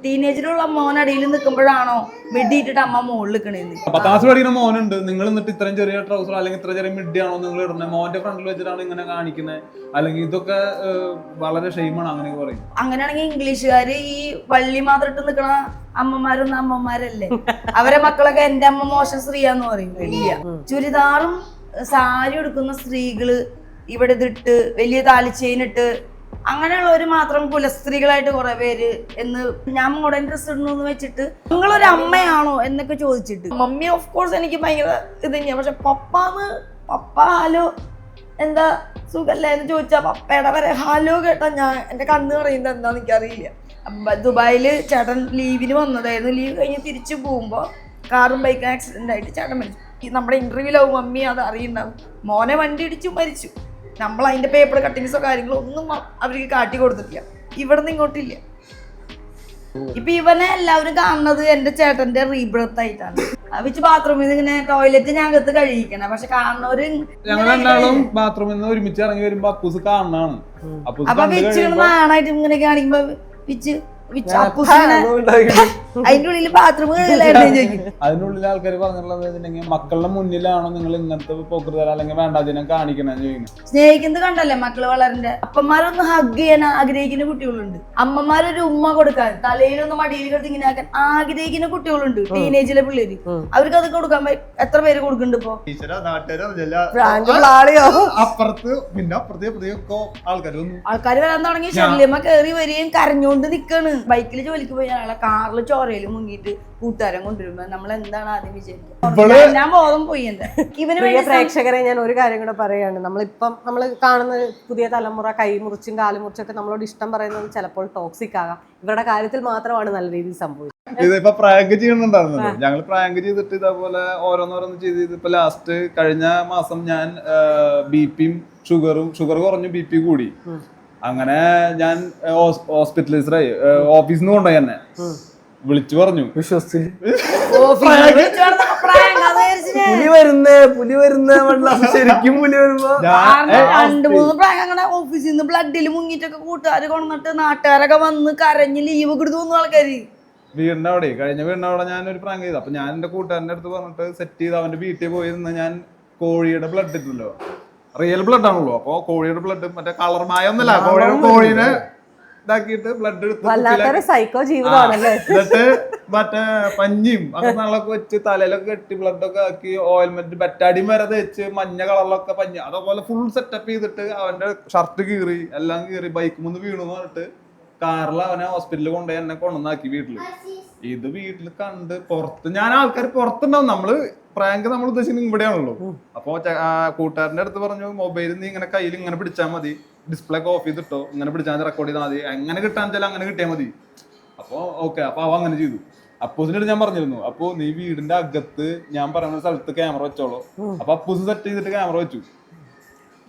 ടീനേജിലുള്ള മോൻ അടിയിൽ നിൽക്കുമ്പോഴാണോ മിഡിയിട്ടിട്ട് അമ്മ മുകളിൽ നിൽക്കണേന്ന്. 10ാം ക്ലാസ് പഠിക്കുന്ന മോനുണ്ട്, നിങ്ങൾ എന്നിട്ട് ഇത്രയും ചെറിയ ട്രൗസർ അല്ലെങ്കിൽ ഇത്ര ചെറിയ മിഡിയാണോ നിങ്ങൾ ഇടുന്നത്, മോന്റെ ഫ്രണ്ടിൽ വെച്ചിട്ടാണ് ഇങ്ങനെ കാണിക്കുന്നത്, അല്ലെങ്കിൽ ഇതൊക്കെ വളരെ ഷെയിമാണ് അങ്ങനെയൊക്കെ പറയും. അങ്ങനെയാണെങ്കിൽ ഇംഗ്ലീഷുകാര് ഈ വള്ളി മാത്രം ഇട്ട് നിൽക്കണ അമ്മമാരൊന്നും അമ്മമാരല്ലേ? അവരെ മക്കളൊക്കെ എന്റെ അമ്മ മോശം സ്ത്രീയാന്ന് പറയും. ഇല്ല, ചുരിദാറും സാരി എടുക്കുന്ന സ്ത്രീകള് ഇവിടെ ഇതിട്ട് വലിയ താലിച്ചെയിനിട്ട് അങ്ങനെയുള്ളവര് മാത്രം കുലസ്ത്രീകളായിട്ട് കുറെ പേര് എന്ന് ഞാൻ മോഡേൺ ഡ്രസ് ഇടണമെന്ന് വെച്ചിട്ട് നിങ്ങളൊരു അമ്മയാണോ എന്നൊക്കെ ചോദിച്ചിട്ട് മമ്മി ഓഫ് കോഴ്സ് എനിക്ക് ഭയങ്കര ഇത് തന്നെയാണ്. പക്ഷെ പപ്പ ഹലോ എന്താ സുഖല്ലേ എന്ന് ചോദിച്ചാ പപ്പയുടെ വരെ ഹലോ കേട്ടാ ഞാൻ എന്റെ കണ്ണ് പറയുന്നത് എന്താന്ന് എനിക്കറിയില്ല. ദുബായില് ചേട്ടൻ ലീവിന് വന്നതായിരുന്നു. ലീവ് കഴിഞ്ഞ് തിരിച്ചു പോകുമ്പോ കാറും ബൈക്കും ആക്സിഡന്റ് ആയിട്ട് ചേട്ടൻ മരിച്ചു. നമ്മുടെ ഇന്റർവ്യൂലാവും മമ്മി അത് അറിയുണ്ടാവും. മോനെ വണ്ടി ഇടിച്ചു മരിച്ചു. നമ്മൾ അതിന്റെ പേപ്പർ കട്ടിങ്സോ കാര്യങ്ങളോ ഒന്നും അവർക്ക് കാട്ടി കൊടുത്തിട്ടില്ല. ഇവിടെ നിന്ന് ഇങ്ങോട്ടില്ല. ഇപ്പൊ ഇവനെ എല്ലാവരും കാണുന്നത് എന്റെ ചേട്ടന്റെ റീബ്രത്ത് ആയിട്ടാണ്. വെച്ച് ബാത്റൂമിൽ നിന്ന് ഇങ്ങനെ ടോയ്ലറ്റ് ഞാൻ അകത്ത് കഴിക്കണം. പക്ഷെ കാണുന്നവര് ഞങ്ങളെല്ലാവരും ബാത്റൂമിൽ നിന്ന് ഒരുമിച്ച് ഇറങ്ങി വരുമ്പോ അപ്പൂസ് കാണാണ്. അപ്പൊ വെച്ച് നാണായിട്ട് ഇങ്ങനെ കാണിക്കുമ്പോ പിച്ച് അതിന്റെ ഉള്ളിൽ ബാത്റൂം അതിനുള്ളിൽ ആൾക്കാർ പറഞ്ഞിട്ടുള്ളത് മക്കളുടെ മുന്നിലാണോ നിങ്ങൾ ഇങ്ങനത്തെ പോക്കൃതല അല്ലെങ്കിൽ വേണ്ടാതിനെ കാണിക്കണെന്ന് ചോദിക്കുന്നത്. സ്നേഹിക്കുന്നത് കണ്ടല്ലേ മക്കള് വളരന്റെ. അപ്പന്മാരൊന്ന് ഹഗ് ചെയ്യാൻ ആഗ്രഹിക്കുന്ന കുട്ടികളുണ്ട്. അമ്മമാരൊരു ഉമ്മ കൊടുക്കാൻ തലയിലൊന്ന് മടിയിൽ കിടത്തി ഇങ്ങനെ ആക്കാൻ ആഗ്രഹിക്കുന്ന കുട്ടികളുണ്ട്. ടീനേജിലെ പിള്ളേര് അവർക്ക് അത് കൊടുക്കാൻ എത്ര പേര് കൊടുക്കുന്നുണ്ട് ഇപ്പൊ? അപ്പുറത്ത് പിന്നെ ആൾക്കാര് വരാൻ തുടങ്ങി. ശല്യമ്മ കേറി വരികയും കരഞ്ഞോണ്ട് നിക്കാണ്. ബൈക്കിൽ ജോലിക്ക് പോയി അയാളെ കാറിൽ ചോരയിൽ മുങ്ങിയിട്ട് കൂട്ടുകാരൻ കൊണ്ടുവരുമ്പോ നമ്മൾ എന്താണ് ആദ്യം വിചാരിക്കുന്നത്? ഞാൻ ബോധം പോയി. എന്താ ഇവന് പ്രേക്ഷകരെ ഞാൻ ഒരു കാര്യം കൂടെ പറയാണ്. നമ്മൾ കാണുന്ന പുതിയ തലമുറ കൈ മുറിച്ചും കാല് മുറിച്ചൊക്കെ നമ്മളോട് ഇഷ്ടം പറയുന്നത് ചിലപ്പോൾ ടോക്സിക് ആകാം. ഇവരുടെ കാര്യത്തിൽ മാത്രമാണ് നല്ല രീതിയിൽ സംഭവിച്ചത്. ഇതിപ്പോ പ്രാങ്ക് ചെയ്യണുണ്ടായിരുന്നല്ലോ. ഞങ്ങൾ പ്രാങ്ക് ചെയ്തിട്ട് ഇതേപോലെ ഓരോന്നോരോന്ന് ചെയ്ത് ഇപ്പൊ ലാസ്റ്റ് കഴിഞ്ഞ മാസം ഞാൻ ഷുഗർ കുറഞ്ഞു, BP കൂടി. അങ്ങനെ ഞാൻ ഹോസ്പിറ്റലൈസ്ഡായി. ഓഫീസിൽ നിന്ന് കൊണ്ടുപോയി എന്നെ വിളിച്ചു പറഞ്ഞു. ശരിക്കും പുലി വരുമ്പോ 2-3 പ്രായം അങ്ങനെ ഓഫീസിൽ നിന്ന് ബ്ലഡിൽ മുങ്ങിട്ടൊക്കെ കൂട്ടുകാര് കൊണ്ടിട്ട് നാട്ടുകാരൊക്കെ വന്ന് കരഞ്ഞ് ലീവ് കൊടുത്തു വന്നു ആൾക്കാര്. വീടിന്റെ അവിടെ കഴിഞ്ഞ വീടിന്റെ അവിടെ ഞാനൊരു പ്രാങ്ക് ചെയ്തു. അപ്പൊ ഞാൻ എന്റെ കൂട്ടുകാരന്റെ അടുത്ത് പറഞ്ഞിട്ട് സെറ്റ് ചെയ്ത് അവന്റെ വീട്ടിൽ പോയിരുന്ന ഞാൻ കോഴിയുടെ ബ്ലഡ് ഇട്ടല്ലോ, റിയൽ ബ്ലഡ് ആണല്ലോ. അപ്പൊ കോഴിയുടെ ബ്ലഡ് മറ്റേ കളർ മായൊന്നല്ല, കോഴീനെ ഇതാക്കിയിട്ട് ബ്ലഡ് എന്നിട്ട് മറ്റേ പഞ്ഞിയും അങ്ങനെ നല്ലൊക്കെ വെച്ച് തലയിലൊക്കെ കെട്ടി ബ്ലഡൊക്കെ ആക്കി ഓയിൽമെന്റ് ബെറ്റാടി വരെ തേച്ച് മഞ്ഞ കളറിലൊക്കെ പഞ്ഞി അതേപോലെ ഫുൾ സെറ്റപ്പ് ചെയ്തിട്ട് അവന്റെ ഷർട്ട് കീറി എല്ലാം കീറി ബൈക്ക് മുന്ന് വീണു എന്ന് പറഞ്ഞിട്ട് കാറിൽ അവനെ ഹോസ്പിറ്റലിൽ കൊണ്ടുപോയി എന്നെ കൊണ്ടുവന്നാക്കി വീട്ടില്. ഇത് വീട്ടിൽ കണ്ട് പുറത്ത് ഞാൻ ആൾക്കാർ പുറത്തുണ്ടാവും. നമ്മള് പ്രാങ്ക് നമ്മൾ ഉദ്ദേശിക്കുന്നത് ഇവിടെയാണല്ലോ. അപ്പൊ കൂട്ടുകാരന്റെ അടുത്ത് പറഞ്ഞു മൊബൈലിൽ നീ ഇങ്ങനെ കയ്യിൽ ഇങ്ങനെ പിടിച്ചാൽ മതി, ഡിസ്പ്ലേ ഒക്കെ ഓഫ് ചെയ്തിട്ടോ, ഇങ്ങനെ പിടിച്ചാൽ റെക്കോർഡ് ചെയ്താൽ മതി, എങ്ങനെ കിട്ടാൻ വെച്ചാൽ അങ്ങനെ കിട്ടിയാൽ മതി. അപ്പൊ ഓക്കെ, അപ്പൊ അവ അങ്ങനെ ചെയ്തു. അപ്പൂസിന്റെ അടുത്ത് ഞാൻ പറഞ്ഞിരുന്നു, അപ്പൊ നീ വീടിന്റെ അകത്ത് ഞാൻ പറയുന്ന സ്ഥലത്ത് ക്യാമറ വെച്ചോളൂ. അപ്പൊ അപ്പൂസ് സെറ്റ് ചെയ്തിട്ട് ക്യാമറ വെച്ചു.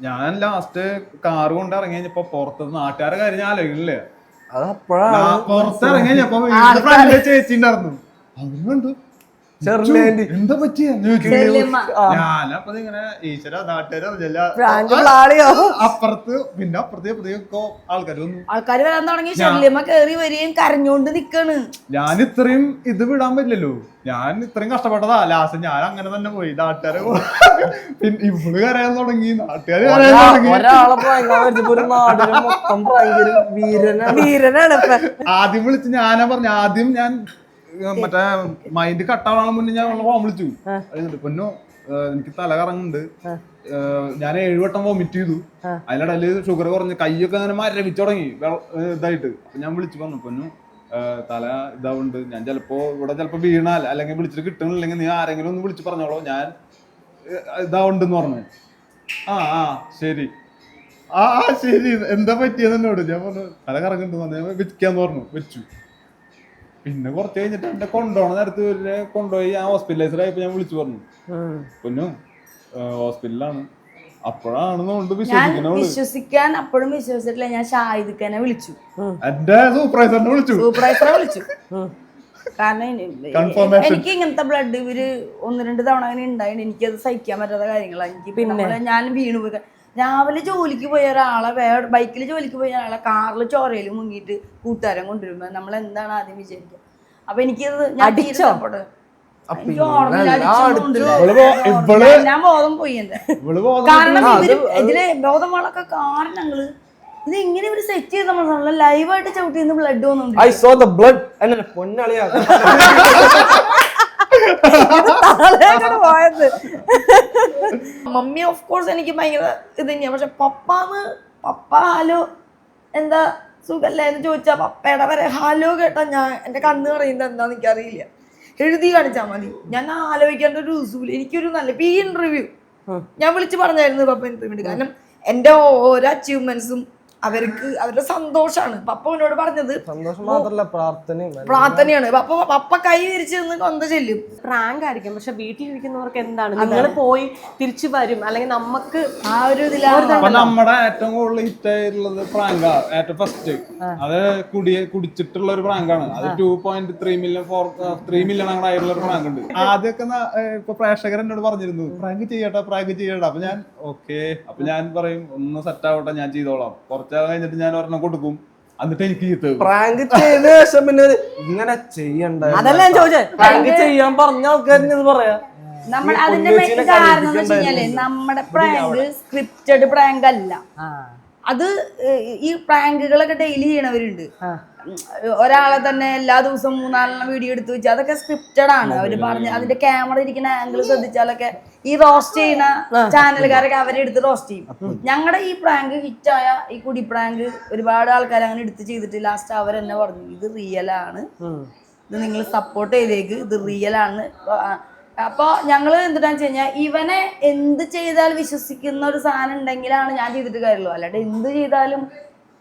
ഞാൻ ലാസ്റ്റ് കാറ് കൊണ്ട് ഇറങ്ങി കഴിഞ്ഞപ്പോ പുറത്ത് നാട്ടുകാരെ കാര്യം ഞാൻ ആലോചിക്കണില്ലേ. പുറത്തിറങ്ങി കഴിഞ്ഞപ്പോ ചേച്ചി ഉണ്ടായിരുന്നു. അവരുണ്ട് എന്താ പറ്റിയ ഞാനപ്പോ ഇങ്ങനെ ഈശ്വര നാട്ടുകാരോ അപ്പുറത്ത് പിന്നെ അപ്പുറത്തേക്കോ ആൾക്കാര് വരാൻ തുടങ്ങി. ശല്യമ്മ കേറി വരികയും കരഞ്ഞോണ്ട് നിക്കാണ്. ഞാൻ ഇത്രയും ഇത് വിടാൻ പറ്റില്ലല്ലോ. ഞാൻ ഇത്രയും കഷ്ടപ്പെട്ടതാ. ലാസ്റ്റ് ഞാൻ അങ്ങനെ തന്നെ പോയി. നാട്ടുകാരെ പിന്നെ ഇവള് കരയാൻ തുടങ്ങി, നാട്ടുകാര് ആദ്യം വിളിച്ച് ഞാനാ പറഞ്ഞു. ആദ്യം ഞാൻ മറ്റേ മൈൻഡ് കട്ടാവാൻ മുന്നേ ഞാൻ ഫോൺ വിളിച്ചു. പൊന്നോ എനിക്ക് തല കറങ്ങുന്നുണ്ട്, ഞാൻ 7 വട്ടം വോമിറ്റ് ചെയ്തു, അതിനിടയില് ഷുഗർ കുറഞ്ഞ് കൈയൊക്കെ അങ്ങനെ മരവിച്ചു തുടങ്ങി ഇതായിട്ട്. അപ്പൊ ഞാൻ വിളിച്ചു പറഞ്ഞു പൊന്നു തല ഇതാവുണ്ട്, ഞാൻ ഇവിടെ ചിലപ്പോ വീണാൽ അല്ലെങ്കിൽ വിളിച്ചിട്ട് കിട്ടണില്ലെങ്കിൽ നീ ആരെങ്കിലും ഒന്ന് വിളിച്ച് പറഞ്ഞോളൂ, ഞാൻ ഇതാവുണ്ടെന്ന് പറഞ്ഞു. ശരി ശരി എന്താ പറ്റിയത് എന്നോട് ഞാൻ പറഞ്ഞു തല കറങ്ങുന്നുണ്ടെന്ന് പറഞ്ഞു. ഞാൻ വെക്കാന്ന് പറഞ്ഞു, വെച്ചു. പിന്നെ കുറച്ച് കഴിഞ്ഞിട്ട് എന്നെ കൊണ്ടുപോകണ നേരത്ത് കൊണ്ടുപോയി ഞാൻ ഹോസ്പിറ്റലൈസ്ഡായപ്പോ ഞാൻ വിളിച്ചു പറഞ്ഞു പൊന്നു ഹോസ്പിറ്റലിലാണ്. അപ്പോഴാണ് വിശ്വസിക്കാൻ അപ്പോഴും വിശ്വസിച്ചിട്ടില്ല. ഞാൻ ഷാഹിദിനെ വിളിച്ചു, എന്റെ സൂപ്പർവൈസറിനെ വിളിച്ചു. കാരണം എനിക്ക് ഇങ്ങനത്തെ ബ്ലഡ് ഇവര് 1-2 തവണ അങ്ങനെ ഉണ്ടായിരുന്നു. എനിക്കത് സഹിക്കാൻ പറ്റാത്ത കാര്യങ്ങളാണ്. എനിക്ക് പിന്നെ ഞാൻ വീണു പോയി രാവിലെ ജോലിക്ക് പോയ ഒരാളെ വേറെ ബൈക്കിൽ ജോലിക്ക് പോയ ഒരാളെ കാറിൽ ചോരയിൽ മുങ്ങിയിട്ട് കൂട്ടുകാരൻ കൊണ്ടുവരുമ്പോ നമ്മൾ എന്താണ് ആദ്യം വിചാരിക്കുക? അപ്പൊ എനിക്കത് ഞാൻ ഞാൻ ബോധം പോയി എന്റെ. കാരണം ഇതിലെ ബോധമുള്ളൊക്കെ കാരണങ്ങള് ഇത് എങ്ങനെ ഇവര് സെറ്റ് ചെയ്ത് നമ്മൾ ലൈവായിട്ട് ചവിട്ടിന്ന് ബ്ലഡ് വന്നു. മമ്മി ഓഫ് കോഴ്സ് എനിക്ക് ഭയങ്കര ഇത് തന്നെയാ. പക്ഷെ പപ്പ ഹലോ എന്താ സുഖല്ലേ എന്ന് ചോദിച്ചാ പപ്പയുടെ വരെ ഹലോ കേട്ടാ ഞാൻ എന്റെ കണ്ണ് പറയുന്നത് എന്താന്ന് എനിക്കറിയില്ല. എഴുതി കാണിച്ചാൽ മതി. ഞാൻ ആലോചിക്കേണ്ട ഒരു ദിവസമില്ല. എനിക്കൊരു നല്ല ഈ ഇന്റർവ്യൂ ഞാൻ വിളിച്ച് പറഞ്ഞായിരുന്നു പപ്പ ഇന്റർവ്യൂ. കാരണം എന്റെ ഓരോ അച്ചീവ്മെന്റ്സും അവരുടെ സന്തോഷാണ്. പപ്പ എന്നോട് പറഞ്ഞത് സന്തോഷം മാത്രല്ല പ്രാർത്ഥനയാണ്. പപ്പ കൈ വിരിച്ച് നിന്ന് കൊന്ത ചെല്ലും. പ്രാങ്ക് ആയിരിക്കും, പക്ഷെ വീട്ടിലിരിക്കുന്നവർക്ക് എന്താണ് നിങ്ങൾ പോയി തിരിച്ചു വരും, അല്ലെങ്കിൽ നമുക്ക് ആ ഒരു ഇതിലാണ്. നമ്മുടെ ഏറ്റവും കൂടുതൽ ഹിറ്റ് ആയിട്ടുള്ളത് പ്രാങ്കാ. ഏറ്റവും ഫസ്റ്റ് അത് കുടിച്ചിട്ടുള്ള ഒരു പ്രാങ്കാണ്. അത് 2.3 മില്യൺ 3 മില്യൺ അങ്ങനെ ആയിട്ടുള്ള ഒരു പ്രാങ്ക് ഉണ്ട്. ആദ്യമൊക്കെ ഇപ്പൊ പ്രേക്ഷകർ എന്നോട് പറഞ്ഞിരുന്നു പ്രാങ്ക് ചെയ്യട്ടെ. അപ്പൊ ഞാൻ ഓക്കെ, അപ്പൊ ഞാൻ പറയും ഒന്ന് സെറ്റ് ആവട്ടെ, ഞാൻ ചെയ്തോളാം. കുറച്ചാൾ കഴിഞ്ഞിട്ട് ഞാൻ ഒരെണ്ണം കൊടുക്കും, എന്നിട്ട് എനിക്ക് പ്രാങ്ക് ചെയ്ത ശേഷം പിന്നെ ഇങ്ങനെ ചെയ്യണ്ട. അതല്ല ഞാൻ ചോദിച്ചത്, പ്രാങ്ക് ചെയ്യാൻ പറഞ്ഞ ആൾക്കാരിന് ഇത് പറയാ. അതിന്റെ മെയിൻ കാരണം എന്ന് വെച്ച് കഴിഞ്ഞാല് നമ്മുടെ പ്രാങ്ക് സ്ക്രിപ്റ്റഡ് പ്രാങ്ക് അല്ല. അത് ഈ പ്രാങ്കുകളൊക്കെ ഡെയിലി ചെയ്യണവരുണ്ട്. ഒരാളെ തന്നെ എല്ലാ ദിവസവും 3-4 വീഡിയോ എടുത്ത് വെച്ചാൽ അതൊക്കെ സ്ക്രിപ്റ്റഡ് ആണ്. അവര് പറഞ്ഞ അതിന്റെ ക്യാമറ ഇരിക്കുന്ന ആംഗിൾ ശ്രദ്ധിച്ചാലൊക്കെ ഈ റോസ്റ്റ് ചെയ്യുന്ന ചാനലുകാരൊക്കെ അവരെ എടുത്ത് റോസ്റ്റ് ചെയ്യും. ഞങ്ങളുടെ ഈ പ്രാങ്ക് ഹിറ്റായ ഈ കുടി പ്രാങ്ക് ഒരുപാട് ആൾക്കാർ അങ്ങനെ എടുത്ത് ചെയ്തിട്ട് ലാസ്റ്റ് അവരെന്നെ പറഞ്ഞു ഇത് റിയൽ ആണ്, ഇത് നിങ്ങൾ സപ്പോർട്ട് ചെയ്തേക്ക്, ഇത് റിയൽ ആണ്. അപ്പൊ ഞങ്ങള് എന്താന്ന് വെച്ച് കഴിഞ്ഞാൽ ഇവനെ എന്ത് ചെയ്താൽ വിശ്വസിക്കുന്ന ഒരു സാധനം ഉണ്ടെങ്കിലാണ് ഞാൻ ചെയ്തിട്ട് കാര്യമുള്ളൂ. അല്ലാണ്ട് എന്ത് ചെയ്താലും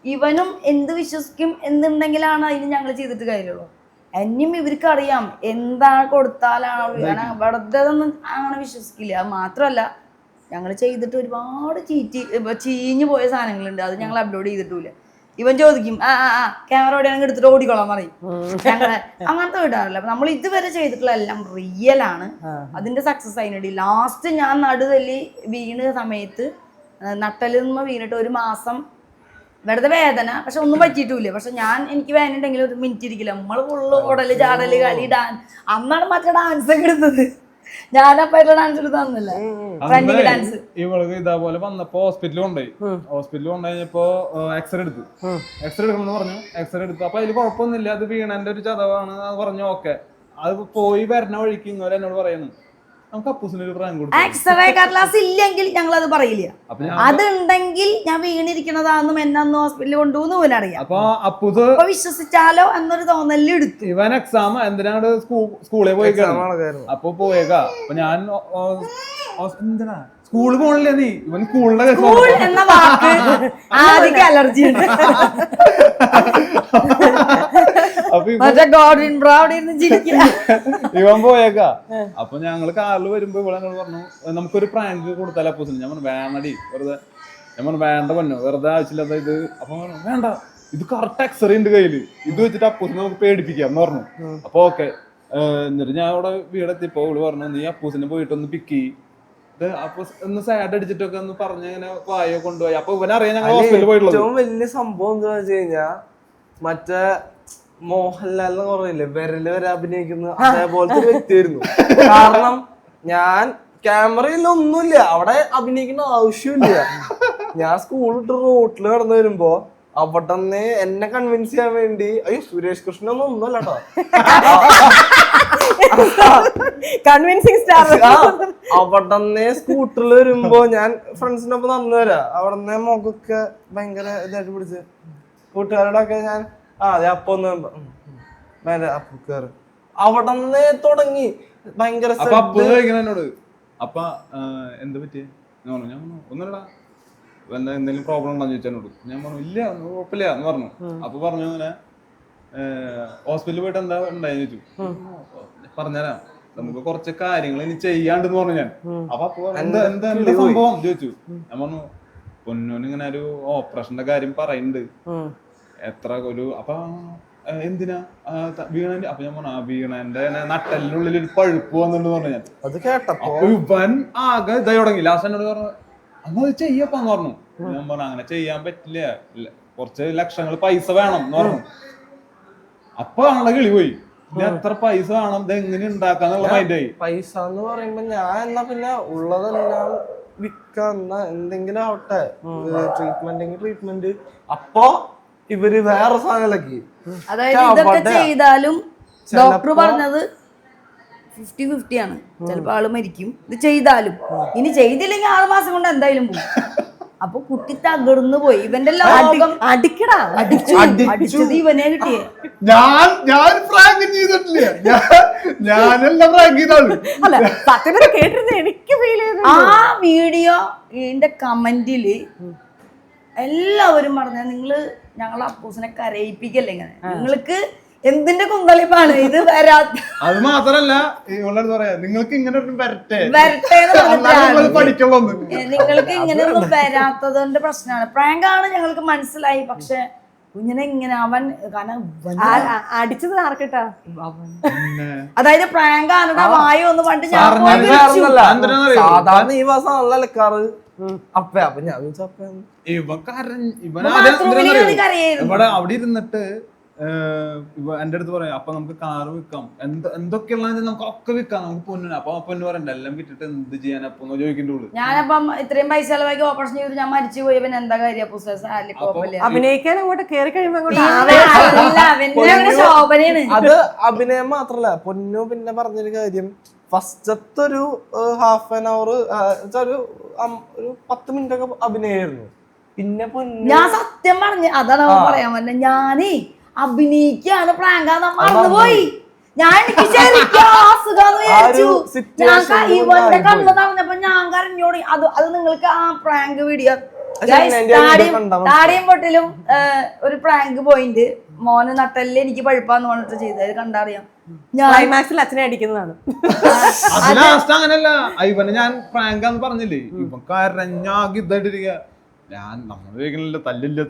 ഇവനും എന്ത് വിശ്വസിക്കും എന്തുണ്ടെങ്കിലാണ് അതിന് ഞങ്ങൾ ചെയ്തിട്ട് കാര്യമുള്ളൂ. എന്നെയും ഇവർക്ക് അറിയാം എന്താണ് കൊടുത്താലാണ് വെറുതെ ഒന്നും അങ്ങനെ വിശ്വസിക്കില്ല. അത് മാത്രമല്ല ഞങ്ങൾ ചെയ്തിട്ട് ഒരുപാട് ചീഞ്ഞു പോയ സാധനങ്ങളുണ്ട്. അത് ഞങ്ങൾ അപ്ലോഡ് ചെയ്തിട്ടില്ല. ഇവൻ ചോദിക്കും ക്യാമറ ഓടിയാണെങ്കിൽ എടുത്തിട്ട് ഓടിക്കോളാൻ പറയും. ഞങ്ങളെ അങ്ങനത്തെ വിടാറില്ല. നമ്മൾ ഇതുവരെ ചെയ്തിട്ടുള്ള എല്ലാം റിയൽ ആണ്. അതിന്റെ സക്സസ് അതിനിടയിൽ ലാസ്റ്റ് ഞാൻ നടുതല്ലി വീണ് സമയത്ത് നട്ടലിൽ നിന്ന് വീണിട്ട് 1 മാസം വെറുതെ വേദന, പക്ഷെ ഒന്നും പറ്റിയിട്ടില്ല. പക്ഷെ എനിക്ക് വേദന ഉണ്ടെങ്കിൽ 1 മിനിറ്റ് ഇരിക്കില്ല. നമ്മള് ഫുള്ള് ഓടല് ചാടല് കളി ഡാൻസ്. അന്നാണ് മറ്റേ ഡാൻസ് ഒക്കെ എടുത്തത്. ഞാനപ്പായിട്ടുള്ള ഡാൻസ് എടുത്തന്നില്ല, ഫ്രണ്ടിങ് ഡാൻസ്. ഇവൾക്ക് ഇതേപോലെ വന്നപ്പോ ഹോസ്പിറ്റലിൽ കൊണ്ടുപോയപ്പോ എക്സ്റേ എടുക്കണമെന്ന് പറഞ്ഞു. എക്സ്റേ എടുത്തു. അപ്പൊ അതിൽ കുഴപ്പമൊന്നുമില്ല, അത് വീണന്റെ ഒരു ചതവാണ്. അത് പറഞ്ഞു ഓക്കെ. അത് പോയി വരുന്ന വഴിക്ക് ഇങ്ങനെ എന്നോട് പറയുന്നു നമുക്ക് അപ്പൂസിനൊരു പ്രാങ്ക് കൊടുക്കും. എക്സ്റേ കടലാസ് ഇല്ലെങ്കിൽ ഞങ്ങൾ അത് പറയില്ല. അതുണ്ടെങ്കിൽ ഞാൻ വീണിരിക്കണതാണെന്നും എന്നെ അന്ന് ഹോസ്പിറ്റലിൽ കൊണ്ടുപോകുന്നു ഇവനറിയാം. അപ്പൊ അപ്പൂസ് വിശ്വസിച്ചാലോ എന്നൊരു തോന്നലിൽ എടുത്തു. ഇവൻ എക്സാം എന്തിനാണ് സ്കൂളിൽ പോയി അപ്പൊ പോയേക്കാ. അപ്പൊ ഞാൻ എന്തിനാ സ്കൂളിൽ പോണില്ലേ നീ? ഇവൻ സ്കൂളിന്റെ എന്ന വാക്ക് ആദ്യം അലർജി ഉണ്ട്. ഇവൻ പോയേക്കാ. അപ്പൊ ഞങ്ങള് കാറിൽ വരുമ്പോ ഇവിടെ പറഞ്ഞു നമുക്കൊരു പ്രാങ്ക് കൊടുത്താലോ അപ്പൂസിന്. ഞാൻ പറഞ്ഞു വേണടി വെറുതെ. ഞാൻ പറഞ്ഞു വേണ്ട പറഞ്ഞു വെറുതെ ആവശ്യമില്ലാത്ത ഇത്. അപ്പൊ വേണ്ട, ഇത് കറക്റ്റ് എക്സ്റേ ഉണ്ട് കയ്യില്, ഇത് വെച്ചിട്ട് അപ്പൂസിനെ നമുക്ക് പേടിപ്പിക്കാം എന്ന് പറഞ്ഞു. അപ്പൊ ഓക്കെ. എന്നിട്ട് ഞാൻ അവിടെ വീടെത്തിപ്പോ ഇവള് പറഞ്ഞു നീ അപ്പൂസിനെ പോയിട്ടൊന്ന് പിക്ക് ചെയ്യ്, അപ്പൊ ഒന്ന് സാഡ് അടിച്ചിട്ടൊക്കെ ഒന്ന് പറഞ്ഞങ്ങനെ വായോ കൊണ്ടുപോയി. അപ്പൊ ഇവനറിയാം ഞങ്ങൾ ഹോസ്പിറ്റലിൽ പോയിട്ടുള്ളത്. ഏറ്റവും വലിയ സംഭവം എന്താ വെച്ച് കഴിഞ്ഞാ മറ്റേ മോഹൻലാൽ എന്ന് പറയില്ലേ വിരല് വരെ അഭിനയിക്കുന്ന അതേപോലത്തെ ഒരു വ്യക്തിയായിരുന്നു. കാരണം ഞാൻ ക്യാമറയിൽ ഒന്നുമില്ല, അവിടെ അഭിനയിക്കുന്ന ആവശ്യമില്ല. ഞാൻ സ്കൂളിട്ട് റോട്ടിൽ കടന്നു വരുമ്പോ അവിടെ എന്നെ കൺവിൻസ് ചെയ്യാൻ വേണ്ടി സുരേഷ് കൃഷ്ണൻ ഒന്നുമല്ല കേട്ടോ, കൺവിൻസിങ് സ്റ്റാർ. അവിടെ സ്കൂട്ടറിൽ വരുമ്പോ ഞാൻ ഫ്രണ്ട്സിനൊപ്പം നടന്നു വരാം. അവിടെ മുഖമൊക്കെ ഭയങ്കര ഇതായിട്ട് പിടിച്ച് കൂട്ടുകാരോടൊക്കെ ഞാൻ അപ്പൊ ഒന്ന് അപ്പു കയറി അവിടെ തുടങ്ങി ഭയങ്കര എന്നോട്. അപ്പൊ എന്ത് പറ്റിയ ഞാൻ ഒന്നല്ലടാ എന്തെങ്കിലും പ്രോബ്ലം ഉണ്ടോന്ന് ചോദിച്ചോട്. ഞാൻ പറഞ്ഞു ഇല്ല കുഴപ്പമില്ല എന്ന് പറഞ്ഞു. അപ്പൊ പറഞ്ഞു അങ്ങനെ ഹോസ്പിറ്റലിൽ പോയിട്ട് എന്താ ഉണ്ടായെന്ന് ചോദിച്ചു. പറഞ്ഞുതരാം, നമുക്ക് കുറച്ച് കാര്യങ്ങൾ ഇനി ചെയ്യാണ്ടെന്ന് പറഞ്ഞു ഞാൻ. അപ്പൊ എന്താ സംഭവം ചോദിച്ചു. ഞാൻ പറഞ്ഞു പൊന്നോന് ഇങ്ങനെ ഒരു ഓപ്പറേഷന്റെ കാര്യം പറയുന്നുണ്ട്, എത്ര ഒരു അപ്പൊ എന്തിനാ വീണന്റെ. അപ്പൊ ഞാൻ പറഞ്ഞു വീണന്റെ നട്ടലിനുള്ളിൽ ഒരു പഴുപ്പ് വന്നിട്ടുണ്ട് പറഞ്ഞു ഞാൻ. അത് കേട്ടപ്പോ ഇവൻ ആകെ ഇതായി തുടങ്ങി. ലാസ്റ്റ് എന്നോട് പറഞ്ഞു അമ്മ അത് ചെയ്യപ്പാന്ന് പറഞ്ഞു. ഞാൻ പറഞ്ഞു അങ്ങനെ ചെയ്യാൻ പറ്റില്ല, കുറച്ച് ലക്ഷങ്ങൾ പൈസ വേണം എന്ന് പറഞ്ഞു. അപ്പൊ ആളുടെ കിളി പോയി. ഇത് എത്ര പൈസ വേണം, ഇത് എങ്ങനെ ഉണ്ടാക്കാന്നുള്ള മൈൻഡായി. പൈസ എന്ന് പറയുമ്പോ ഞാൻ എന്നാ പിന്നെ ഉള്ളതെല്ലാം വിൽക്കുന്ന എന്തെങ്കിലും ആവട്ടെ, ട്രീറ്റ്മെന്റ്. അപ്പൊ ഇവര് വേറെ സാധനങ്ങളൊക്കെ, അതായത് ഇതൊക്കെ ചെയ്താലും ഡോക്ടർ പറഞ്ഞത് 50-50 ആണ്. ചിലപ്പോ ആള് മരിക്കും ഇത് ചെയ്താലും. ഇനി ചെയ്തില്ലെങ്കിൽ 6 മാസം കൊണ്ട് എന്തായാലും പോകും. അപ്പൊ കുട്ടി തകർന്നു പോയി. ഇവന്റെ ലോകം അടിച്ചത് ഇവനെ കിട്ടിയേ. ഞാൻ പ്രാങ്ക് ചെയ്തിട്ടില്ല, ഞാനല്ല പ്രാങ്ക് ചെയ്താണ്. അല്ല സത്യം കേട്ടിരുന്നു എനിക്ക് ഫീൽ ചെയ്തു. ആ വീഡിയോന്റെ കമന്റില് എല്ലാവരും പറഞ്ഞ നിങ്ങള് ഞങ്ങളെ അപ്പൂസിനെ കരയിപ്പിക്കല്ലേ, ഇങ്ങനെ നിങ്ങൾക്ക് എന്തിന്റെ കുന്തളിപ്പാണ് ഇത് വരാത്ത. അത് മാത്രല്ല ഇവളോട് പറയാ നിങ്ങൾക്ക് ഇങ്ങനെ വരട്ടെ പഠിക്കുള്ളൂ, നിങ്ങൾക്ക് ഇങ്ങനെയൊന്നും വരാത്തതിന്റെ പ്രശ്നമാണ്. പ്രാങ്കാണ് ഞങ്ങൾക്ക് മനസ്സിലായി, പക്ഷെ കുഞ്ഞിനെ ഇങ്ങനെ അവൻ അടിച്ചത് ആർക്കിട്ടാ, അതായത് പ്രാങ്ക് ആരുടെ വായു ഒന്ന് പണ്ട് സാധാരണ ഈ മാസം നല്ല അലക്കാറ് അപ്പൊ ഞാൻ ഇവിടെ അവിടെ ഇരുന്നിട്ട് എന്റെ അടുത്ത് പറയാം, അപ്പൊ നമുക്ക് കാറ് വിൽക്കാം, എന്തൊക്കെയുള്ള നമുക്ക് ഒക്കെ വിൽക്കാം, നമുക്ക് പൊന്നിന്. അപ്പൊ പൊന്നു പറയണ്ട എല്ലാം വിറ്റിട്ട് എന്ത് ചെയ്യാൻ അപ്പൊ ചോദിക്കേണ്ടുള്ളൂ. ഞാനപ്പം ഇത്രയും പൈസ ചെലവാക്കി ഓപ്പറേഷൻ ചെയ്ത് ഞാൻ മരിച്ചു പോയി, അവൻ എന്താ കാര്യം അഭിനയിക്കാൻ അങ്ങോട്ട് കേറി കഴിയുമ്പോ ശോഭനയാണ്. അത് അഭിനയം മാത്രല്ല പൊന്നു. പിന്നെ പറഞ്ഞൊരു കാര്യം, ഫസ്റ്റത്തെ ഒരു ഹാഫ് ആൻ അവർ ഒരു 10 മിനിറ്റ് ഒക്കെ അഭിനയായിരുന്നു. പിന്നെ ഞാൻ സത്യം പറഞ്ഞു അതാണ് അവൻ പറയാൻ പറ്റുന്നത്. ഞാനേ അഭിനയിക്കാണ് പ്രാങ്കാന്ന് മറന്നുപോയി. ഞാൻ എനിക്ക് ശരിക്കും അസുഖാന്ന് വിചാരിച്ചു. ഇവന്റെ കണ്ണ് തറഞ്ഞപ്പോ ഞാൻ കരഞ്ഞോടി. അത് നിങ്ങൾക്ക് ആ പ്രാങ്ക് വീഡിയോ താടിയും പൊട്ടിലും ഒരു പ്രാങ്ക് പോയിന്റ് മോന് നട്ടലില് എനിക്ക് പഴുപ്പാന്ന് പറഞ്ഞിട്ട് ചെയ്തത് കണ്ടറിയാം. ക്ലൈമാക്സിൽ അച്ഛനെ അടിക്കുന്നതാണ്. അങ്ങനല്ല, ഇവന് ഞാൻ പ്രാങ്കാന്ന് പറഞ്ഞില്ലേ, ഇവൻ കരഞ്ഞാകി ഇതായിട്ടിരിക്ക. ഞാൻ നമ്മൾ ചോദിക്കണില്ല തല്ലില്ല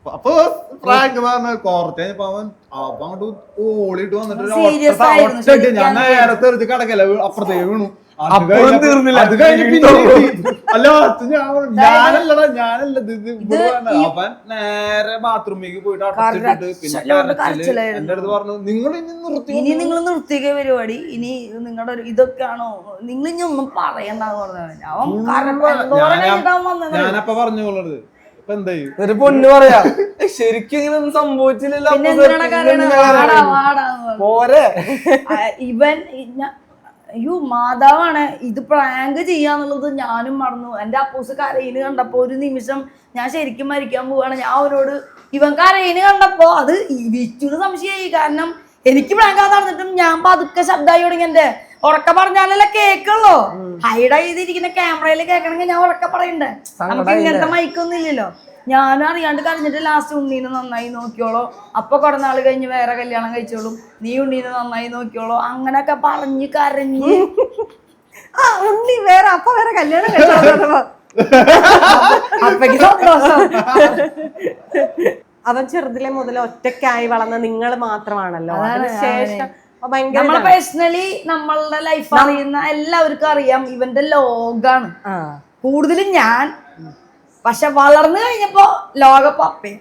അപ്പൊ പ്രാങ്ക് കുറച്ച് കഴിഞ്ഞപ്പോ അവൻ അങ്ങോട്ട് ഓളിട്ട് വന്നിട്ട് ഞാൻ നേരെ തെറിച്ച് കിടക്കല, അപ്പുറത്തേക്ക് വീണു. അത് കഴിഞ്ഞ അല്ല ഞാനല്ല അവൻ നേരെ ബാത്റൂമിലേക്ക് പോയിട്ട് അടച്ചിട്ടിട്ട് പിന്നെ എന്റെ അടുത്ത് പറഞ്ഞു ഇനി നിങ്ങൾ നിർത്തിയ പരിപാടി, ഇനി നിങ്ങളുടെ ഇതൊക്കെയാണോ, നിങ്ങൾ ഇനി ഒന്നും പറയണ്ടെന്ന് പറഞ്ഞു. ഞാനപ്പ പറഞ്ഞോളത് ഇപ്പൊ എന്തായി ഒരു പൊന്നു പറയാ ശരിക്കും ഇങ്ങനെ സംഭവിച്ചില്ലല്ലോ പോരെ. ഇവൻ അയ്യോ മാതാവാണ് ഇത് പ്രാങ്ക് ചെയ്യാന്നുള്ളത് ഞാനും മറന്നു. എന്റെ അപ്പൂസ് കരയിന് കണ്ടപ്പോ ഒരു നിമിഷം ഞാൻ ശരിക്കും മരിക്കാൻ പോവാണ്. ഞാൻ അവനോട് ഇവൻ കരയിന് കണ്ടപ്പോ അത് വിച്ചുന് സംശയമായി. കാരണം എനിക്ക് പ്രാങ്കാ നടന്നിട്ടും ഞാൻ പതുക്കെ ശബ്ദമായി തുടങ്ങി. എന്റെ ഉറക്ക പറഞ്ഞാലല്ലേ കേക്കുള്ളൂ. ഹൈഡ് ചെയ്തിരിക്കുന്ന ക്യാമറയിൽ കേൾക്കണമെങ്കിൽ ഞാൻ ഉറക്ക പറയണ്ടേ, നമുക്ക് ഇങ്ങനത്തെ മൈക്കൊന്നും ഇല്ലല്ലോ. ഞാനും അറിയാണ്ട് കരഞ്ഞിട്ട് ലാസ്റ്റ് ഉണ്ണീനെ നന്നായി നോക്കിയോളോ, അപ്പൊ കുറെ നാള് കഴിഞ്ഞ് വേറെ കല്യാണം കഴിച്ചോളും, നീ ഉണ്ണീനെ നന്നായി നോക്കിയോളോ, അങ്ങനൊക്കെ പറഞ്ഞ് കരഞ്ഞ് ഉണ്ണി വേറെ അപ്പൊ വേറെ കല്യാണം കഴിച്ചോ. അപ്പക്ക് സന്തോഷം. അവൻ ചെറുതിലെ മുതൽ ഒറ്റയ്ക്കായി വളർന്ന നിങ്ങൾ മാത്രമാണല്ലോ. അതിനുശേഷം നമ്മളെ പേഴ്സണലി നമ്മളുടെ ലൈഫ് അറിയുന്ന എല്ലാവർക്കും അറിയാം ഇവന്റെ ലോകാണ് കൂടുതലും ഞാൻ. പക്ഷെ വളർന്നു കഴിഞ്ഞപ്പോ ലോകപ്പേ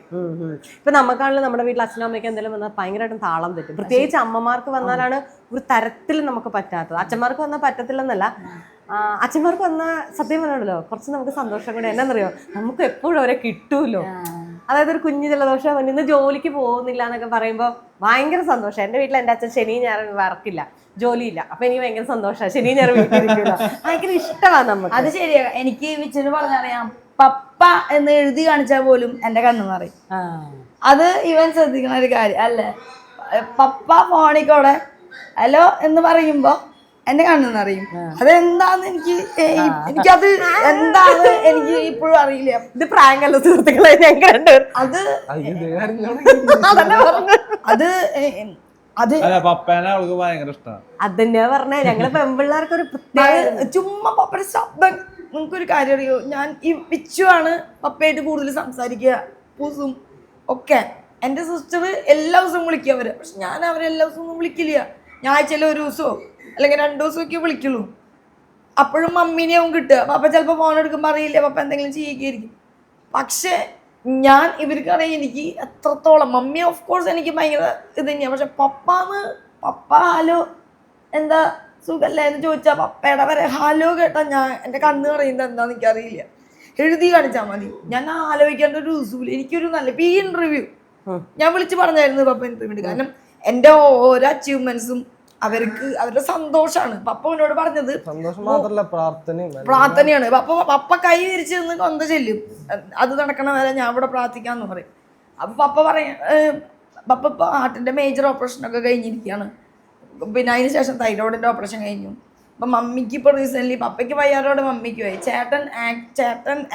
ഇപ്പൊ നമുക്കാണെങ്കിലും നമ്മുടെ വീട്ടിൽ അച്ഛനും അമ്മയ്ക്ക് എന്തെങ്കിലും വന്നാൽ ഭയങ്കരമായിട്ടും താളം തെറ്റും. പ്രത്യേകിച്ച് അമ്മമാർക്ക് വന്നാലാണ് ഒരു തരത്തിൽ നമുക്ക് പറ്റാത്തത്. അച്ഛന്മാർക്ക് വന്നാൽ പറ്റത്തില്ലെന്നല്ല, അച്ഛന്മാർക്ക് വന്നാൽ സത്യം പറഞ്ഞല്ലോ കുറച്ച് നമുക്ക് സന്തോഷം കൂടെ. എന്നാന്നറിയോ, നമുക്ക് എപ്പോഴും അവരെ കിട്ടൂല്ലോ. അതായത് ഒരു കുഞ്ഞു ജലദോഷം ഇന്ന് ജോലിക്ക് പോകുന്നില്ല എന്നൊക്കെ പറയുമ്പോൾ ഭയങ്കര സന്തോഷം. എൻ്റെ വീട്ടിൽ എൻ്റെ അച്ഛൻ ശനി ഞായർ വർക്കില്ല, ജോലിയില്ല, അപ്പൊ എനിക്ക് ഭയങ്കര സന്തോഷമാണ്. ശനി ഞായർ വീട്ടിലിരിക്കില്ല, ഭയങ്കര ഇഷ്ടമാണ് നമുക്ക്. അത് ശരിയാ. എനിക്ക് വിച്ചന് പറഞ്ഞറിയാം, പപ്പ എന്ന് എഴുതി കാണിച്ചാൽ പോലും എന്റെ കണ്ണ് നിറയും. അത് ഇവൻ ശ്രദ്ധിക്കുന്ന ഒരു കാര്യം അല്ലേ. പപ്പ ഫോണിക്കോടെ ഹലോ എന്ന് പറയുമ്പോ എന്റെ കണ്ണ് നിറയും. അതെന്താന്ന് എനിക്കത് എന്താന്ന് എനിക്ക് ഇപ്പോഴും അറിയില്ല. ഇത് പ്രാങ്കല്ല സുഹൃത്തുക്കളെ, ഞങ്ങൾ അത് അതന്നെയാ പറഞ്ഞ ഞങ്ങള് പെൺപിള്ളേർക്ക് ഒരു ചുമ്മാ പപ്പയുടെ ശബ്ദം. നിങ്ങൾക്കൊരു കാര്യം അറിയോ, ഞാൻ ഈ പിച്ചു ആണ് പപ്പയായിട്ട് കൂടുതൽ സംസാരിക്കുക, പൂസും ഒക്കെ. എൻ്റെ സിസ്റ്റർ എല്ലാ ദിവസവും വിളിക്കുക അവര്, പക്ഷെ ഞാൻ അവരെ എല്ലാ ദിവസവും ഒന്നും വിളിക്കില്ല. ഞാൻ ആഴ്ചയിൽ ഒരു ദിവസമോ അല്ലെങ്കിൽ 2 ദിവസമൊക്കെ വിളിക്കുള്ളൂ. അപ്പോഴും മമ്മീനെയാവും കിട്ടുക. പപ്പ ചിലപ്പോൾ ഫോൺ എടുക്കുമ്പോൾ അറിയില്ല, പപ്പ എന്തെങ്കിലും ചെയ്യുകയായിരിക്കും. പക്ഷെ ഞാൻ ഇവർക്കറിയാം എനിക്ക് എത്രത്തോളം മമ്മി ഓഫ് കോഴ്സ് എനിക്ക് ഭയങ്കര ഇത് തന്നെയാണ്. പക്ഷെ പപ്പ ഹലോ എന്താ സുഖല്ലേ എന്ന് ചോദിച്ചാൽ പപ്പയുടെ വരെ ഹലോ കേട്ടാൽ ഞാൻ എൻ്റെ കണ്ണ് പറയുന്നത് എന്താണെന്ന് എനിക്കറിയില്ല. എഴുതി കാണിച്ചാൽ മതി, ഞാൻ ആലോചിക്കേണ്ട ഒരു ദിവസമില്ല. എനിക്കൊരു നല്ല ഇപ്പം ഈ ഇന്റർവ്യൂ ഞാൻ വിളിച്ച് പറഞ്ഞായിരുന്നു പപ്പ ഇന്റർവ്യൂ. കാരണം എൻ്റെ ഓരോ അച്ചീവ്മെന്റ്സും അവരുടെ സന്തോഷമാണ്. പപ്പ എന്നോട് പറഞ്ഞത് സന്തോഷം മാത്രല്ല പ്രാർത്ഥനയാണ്. പപ്പ കൈ വിരിച്ച് നിന്ന് കൊന്ത ചെല്ലും, അത് നടക്കണ വരെ ഞാൻ ഇവിടെ പ്രാർത്ഥിക്കാന്ന് പറയും. അപ്പൊ പപ്പ പറയും പപ്പ ഇപ്പൊ ഹാർട്ടിന്റെ മേജർ ഓപ്പറേഷൻ ഒക്കെ കഴിഞ്ഞിരിക്കുകയാണ്. പിന്നെ അതിന് ശേഷം തൈറോയിഡിന്റെ ഓപ്പറേഷൻ കഴിഞ്ഞു. അപ്പൊ മമ്മിക്ക് ഇപ്പൊ റീസെന്റ് പപ്പയ്ക്ക് വയ്യാറോടെ മമ്മിക്ക് പോയി. ചേട്ടൻ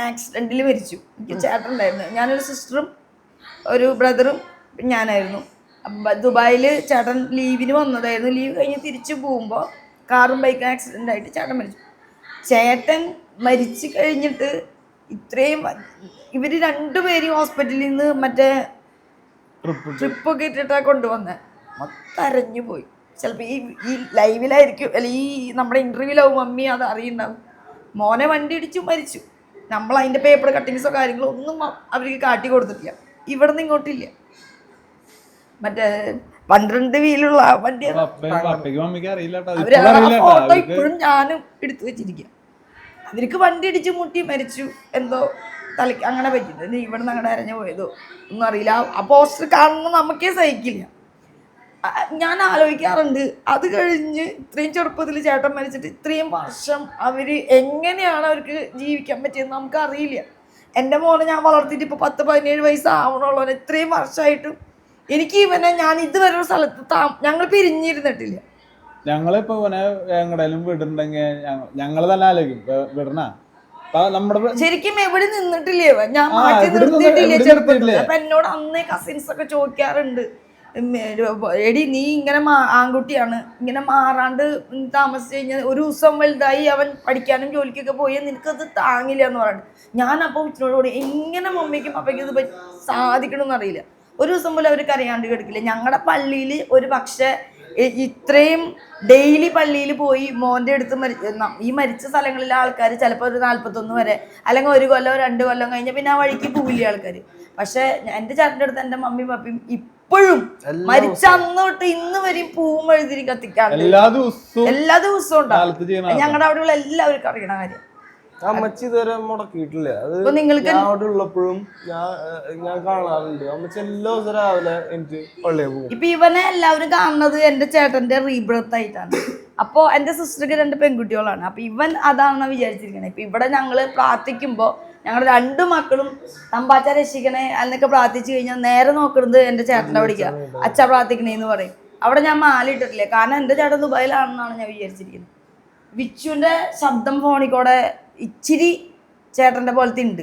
ആക്സിഡന്റിൽ മരിച്ചു. എനിക്ക് ചേട്ടൻ ഉണ്ടായിരുന്നു, ഞാനൊരു സിസ്റ്ററും ഒരു ബ്രദറും ഞാനായിരുന്നു. ദുബായിൽ ചേട്ടൻ ലീവിന് വന്നതായിരുന്നു. ലീവ് കഴിഞ്ഞ് തിരിച്ചു പോകുമ്പോൾ കാറും ബൈക്കും ആക്സിഡൻ്റ് ആയിട്ട് ചേട്ടൻ മരിച്ചു. ചേട്ടൻ മരിച്ചു കഴിഞ്ഞിട്ട് ഇത്രയും ഇവർ രണ്ടുപേരും ഹോസ്പിറ്റലിൽ നിന്ന് മറ്റേ ട്രിപ്പൊക്കെ ഇട്ടിട്ടാണ് കൊണ്ടുവന്നത്. മൊത്തം അരഞ്ഞു പോയി. ചിലപ്പോൾ ഈ ലൈവിലായിരിക്കും, അല്ല ഈ നമ്മുടെ ഇൻ്റർവ്യൂലാവും മമ്മി അത് അറിയുണ്ടാവും. മോനെ വണ്ടി ഇടിച്ചു മരിച്ചു. നമ്മൾ അതിൻ്റെ പേപ്പർ കട്ടിങ്സോ കാര്യങ്ങളോ ഒന്നും അവർക്ക് കാട്ടി കൊടുത്തിട്ടില്ല. ഇവിടെ നിന്ന് ഇങ്ങോട്ടില്ല. മറ്റേ 12 വീലുള്ള വണ്ടിയാണ്. ഫോട്ടോ ഇപ്പോഴും ഞാനും എടുത്തു വെച്ചിരിക്കുക. അവർക്ക് വണ്ടി ഇടിച്ച് മുട്ടി മരിച്ചു, എന്തോ തലയ്ക്ക് അങ്ങനെ പറ്റില്ല. ഇവിടെ നിന്ന് അങ്ങനെ അരഞ്ഞു പോയതോ ഒന്നും അറിയില്ല. ആ പോസ്റ്റർ കാണുമ്പോൾ നമുക്കേ സഹിക്കില്ല. ഞാൻ ആലോചിക്കാറുണ്ട്, അത് കഴിഞ്ഞ് ഇത്രയും ചെറുപ്പത്തിൽ ചേട്ടൻ മരിച്ചിട്ട് ഇത്രയും വർഷം അവര് എങ്ങനെയാണ് അവർക്ക് ജീവിക്കാൻ പറ്റിയെന്ന് നമുക്ക് അറിയില്ല. എൻ്റെ മോനെ ഞാൻ വളർത്തിയിട്ട് ഇപ്പോൾ 10-17 വയസ്സാവണുള്ളൂ. ഇത്രയും വർഷമായിട്ടും എനിക്ക് ഇവനെ ഞാൻ ഇതുവരെ ഒരു സ്ഥലത്ത് ഞങ്ങൾ പിരിഞ്ഞിരുന്നിട്ടില്ല. ഞങ്ങളിപ്പോ എങ്ങടേലും വിടുണ്ടെങ്കിൽ ഞങ്ങള് തന്നെ ആലോചിക്കും വിടണ. ശരിക്കും എവിടെ നിന്നിട്ടില്ല ഇവൻ, ഞാൻ മാറ്റി നിർത്തിയിട്ടില്ല ചെറുപ്പത്തിൽ. അപ്പൊ എന്നോട് അന്നേ കസിൻസ് ഒക്കെ ചോദിക്കാറുണ്ട്, എടി നീ ഇങ്ങനെ ആൺകുട്ടിയാണ്, ഇങ്ങനെ മാറാണ്ട് താമസിച്ച് കഴിഞ്ഞാൽ ഒരു ദിവസം വലുതായി അവൻ പഠിക്കാനും ജോലിക്കൊക്കെ പോയി നിനക്കത് താങ്ങില്ല എന്ന് പറഞ്ഞിട്ട് ഞാൻ അപ്പോൾ ഉച്ചനോട് എങ്ങനെ മമ്മിക്കും പപ്പയ്ക്കും ഇത് സാധിക്കണമെന്ന് അറിയില്ല. ഒരു ദിവസം പോലും അവർ കരയാണ്ട് കിടക്കില്ല. ഞങ്ങളുടെ പള്ളിയിൽ ഒരു പക്ഷേ ഇത്രയും ഡെയിലി പള്ളിയിൽ പോയി മോൻ്റെ അടുത്ത് ഈ മരിച്ച സ്ഥലങ്ങളിലെ ആൾക്കാർ ചിലപ്പോൾ ഒരു 41 വരെ അല്ലെങ്കിൽ 1 കൊല്ലം 2 കൊല്ലം കഴിഞ്ഞ പിന്നെ ആ വഴിക്ക് പോവില്ല ആൾക്കാർ. പക്ഷെ എൻ്റെ ചേട്ടൻ്റെ അടുത്ത് എൻ്റെ മമ്മിയും പപ്പയും ഇപ്പോഴും മരിച്ച അന്ന് തൊട്ട് ഇന്ന് വരെയും പൂവും എഴുതിരി കത്തിക്കാണ്ട് എല്ലാ ദിവസവും ഉണ്ടാവും. ഞങ്ങളുടെ അവിടെയുള്ള എല്ലാവർക്കും അറിയണ കാര്യം. അമ്മച്ചി ഇതുവരെ മുടക്കിയിട്ടില്ല. അത് അവിടെ ഉള്ളപ്പോഴും ഞാൻ കാണാറുണ്ട്. അമ്മച്ചി എല്ലാ ദിവസം രാവിലെ എനിക്ക് പള്ളിയിൽ പോകും. ഇപ്പൊ ഇവനെ എല്ലാവരും കാണുന്നത് എന്റെ ചേട്ടന്റെ റീബർത്ത് ആയിട്ടാണ്. അപ്പൊ എന്റെ സിസ്റ്റർക്ക് 2 പെൺകുട്ടികളാണ്. അപ്പൊ ഇവൻ അതാണെന്ന് വിചാരിച്ചിരിക്കണേ. ഇപ്പൊ ഇവിടെ ഞങ്ങള് പ്രാർത്ഥിക്കുമ്പോ ഞങ്ങളുടെ 2 മക്കളും തമ്പാച്ച രക്ഷിക്കണേ എന്നൊക്കെ പ്രാർത്ഥിച്ചു കഴിഞ്ഞാൽ നേരെ നോക്കുന്നത് എന്റെ ചേട്ടൻ്റെ അവിടേക്കാ. അച്ഛ പ്രാർത്ഥിക്കണേന്ന് പറയും. അവിടെ ഞാൻ മാല ഇട്ടിട്ടില്ല, കാരണം എന്റെ ചേട്ടൻ ദുബായിലാണെന്നാണ് ഞാൻ വിചാരിച്ചിരിക്കുന്നത്. വിച്ചുവിന്റെ ശബ്ദം ഫോണിക്കൂടെ ഇച്ചിരി ചേട്ടൻ്റെ പോലത്തെ ഉണ്ട്.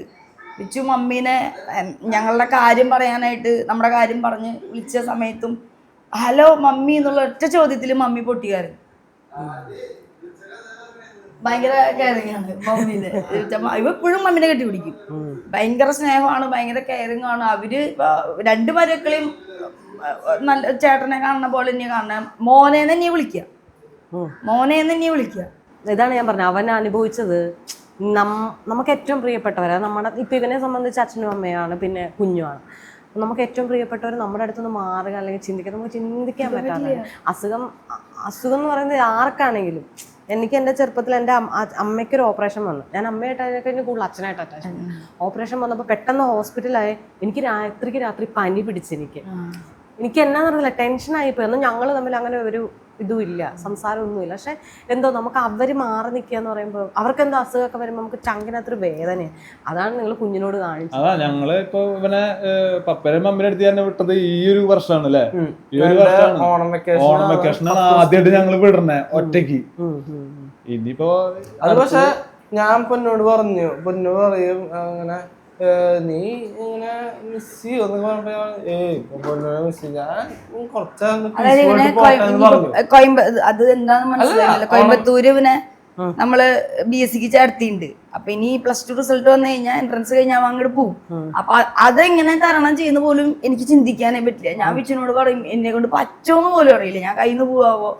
വിച്ചു മമ്മീനെ ഞങ്ങളുടെ കാര്യം പറയാനായിട്ട് നമ്മുടെ കാര്യം പറഞ്ഞ് വിളിച്ച സമയത്തും ഹലോ മമ്മി എന്നുള്ള ഒറ്റ ചോദ്യത്തിൽ മമ്മി പൊട്ടിക്കാരൻ. ഭയങ്കര കെയറിങ് ആണ് മമ്മീനെ. ഇവ എപ്പോഴും മമ്മീനെ കെട്ടിപ്പിടിക്കും. ഭയങ്കര സ്നേഹമാണ്, ഭയങ്കര കെയറിങ് ആണ്. അവര് 2 മരുക്കളെയും നല്ല ചേട്ടനെ കാണുന്ന പോലെ തന്നെ കാണണം. മോനേന്ന് തന്നെ വിളിക്കുക, മോനേന്ന് തന്നെ വിളിക്കുക. ഇതാണ് ഞാൻ പറഞ്ഞത്, അവൻ അനുഭവിച്ചത് നമുക്ക് ഏറ്റവും പ്രിയപ്പെട്ടവരാ. നമ്മുടെ ഇപ്പം ഇവനെ സംബന്ധിച്ച് അച്ഛനും അമ്മയാണ്, പിന്നെ കുഞ്ഞുമാണ്. നമുക്ക് ഏറ്റവും പ്രിയപ്പെട്ടവർ നമ്മുടെ അടുത്തുനിന്ന് മാറുക അല്ലെങ്കിൽ ചിന്തിക്കുക, നമുക്ക് ചിന്തിക്കാൻ പറ്റാതെ അസുഖം എന്ന് പറയുന്നത് ആർക്കാണെങ്കിലും. എനിക്ക് എൻ്റെ ചെറുപ്പത്തിൽ എൻ്റെ അമ്മയ്ക്കൊരു ഓപ്പറേഷൻ വന്നു. ഞാൻ അമ്മയായിട്ട് അതിനൊക്കെ കൂടുതൽ അച്ഛനായിട്ട് അറ്റാച്ച്. ഓപ്പറേഷൻ വന്നപ്പോൾ പെട്ടെന്ന് ഹോസ്പിറ്റലായി. എനിക്ക് രാത്രി പനി പിടിച്ചെനിക്ക് എന്നാന്ന് പറഞ്ഞില്ല, ടെൻഷനായിപ്പോയി. എന്നാൽ ഞങ്ങൾ തമ്മിൽ അങ്ങനെ ഒരു ഇതുമില്ല, സംസാരമൊന്നുമില്ല. പക്ഷെ എന്തോ നമുക്ക് അവർ മാറി നിൽക്കുക എന്ന് പറയുമ്പോൾ അവർക്ക് എന്തോ അസുഖമൊക്കെ വരുമ്പോൾ നമുക്ക് ചങ്കിനകത്തൊരു വേദനയാണ്. അതാണ് നിങ്ങൾ കുഞ്ഞിനോട് കാണിച്ചത്. അതാ ഞങ്ങള് ഇപ്പൊ ഇവനെ പപ്പരും മമ്മിയുടെ അടുത്ത് തന്നെ വിട്ടത് ഈ ഒരു വർഷമാണ് അല്ലേ. ഈ ഒരു വർഷമാണ് ഓണം വെക്കേഷനാണ് ആദ്യമായിട്ട് ഞങ്ങള് വിടണേ ഒറ്റയ്ക്ക്. ഇനിയിപ്പോ അത് പക്ഷെ ഞാൻ പൊന്നോട് പറഞ്ഞു, പൊന്നു പറയും അങ്ങനെ നീ ഇങ്ങനെ മിസ് ചെയ്യുമെന്നൊക്കെ പറഞ്ഞപ്പോ മിസ് ഞാൻ അത് എന്താന്ന് മനസ്സിലായില്ല. കോയമ്പത്തൂര് ഇവനെ നമ്മള് BSc ചേർത്തിണ്ട്. അപ്പൊ ഇനി +2 റിസൾട്ട് വന്നു കഴിഞ്ഞാൽ എൻട്രൻസ് കഴിഞ്ഞാൽ അങ്ങോട്ട് പോകും. അപ്പൊ അതെങ്ങനെ തരണം ചെയ്യുന്ന പോലും എനിക്ക് ചിന്തിക്കാനേ പറ്റില്ല. ഞാൻ വിച്ചുനോട് പറയും എന്നെ കൊണ്ട് പറ്റോന്ന് പോലും അറിയില്ല. ഞാൻ കയ്യിൽ നിന്ന് പോവാവോ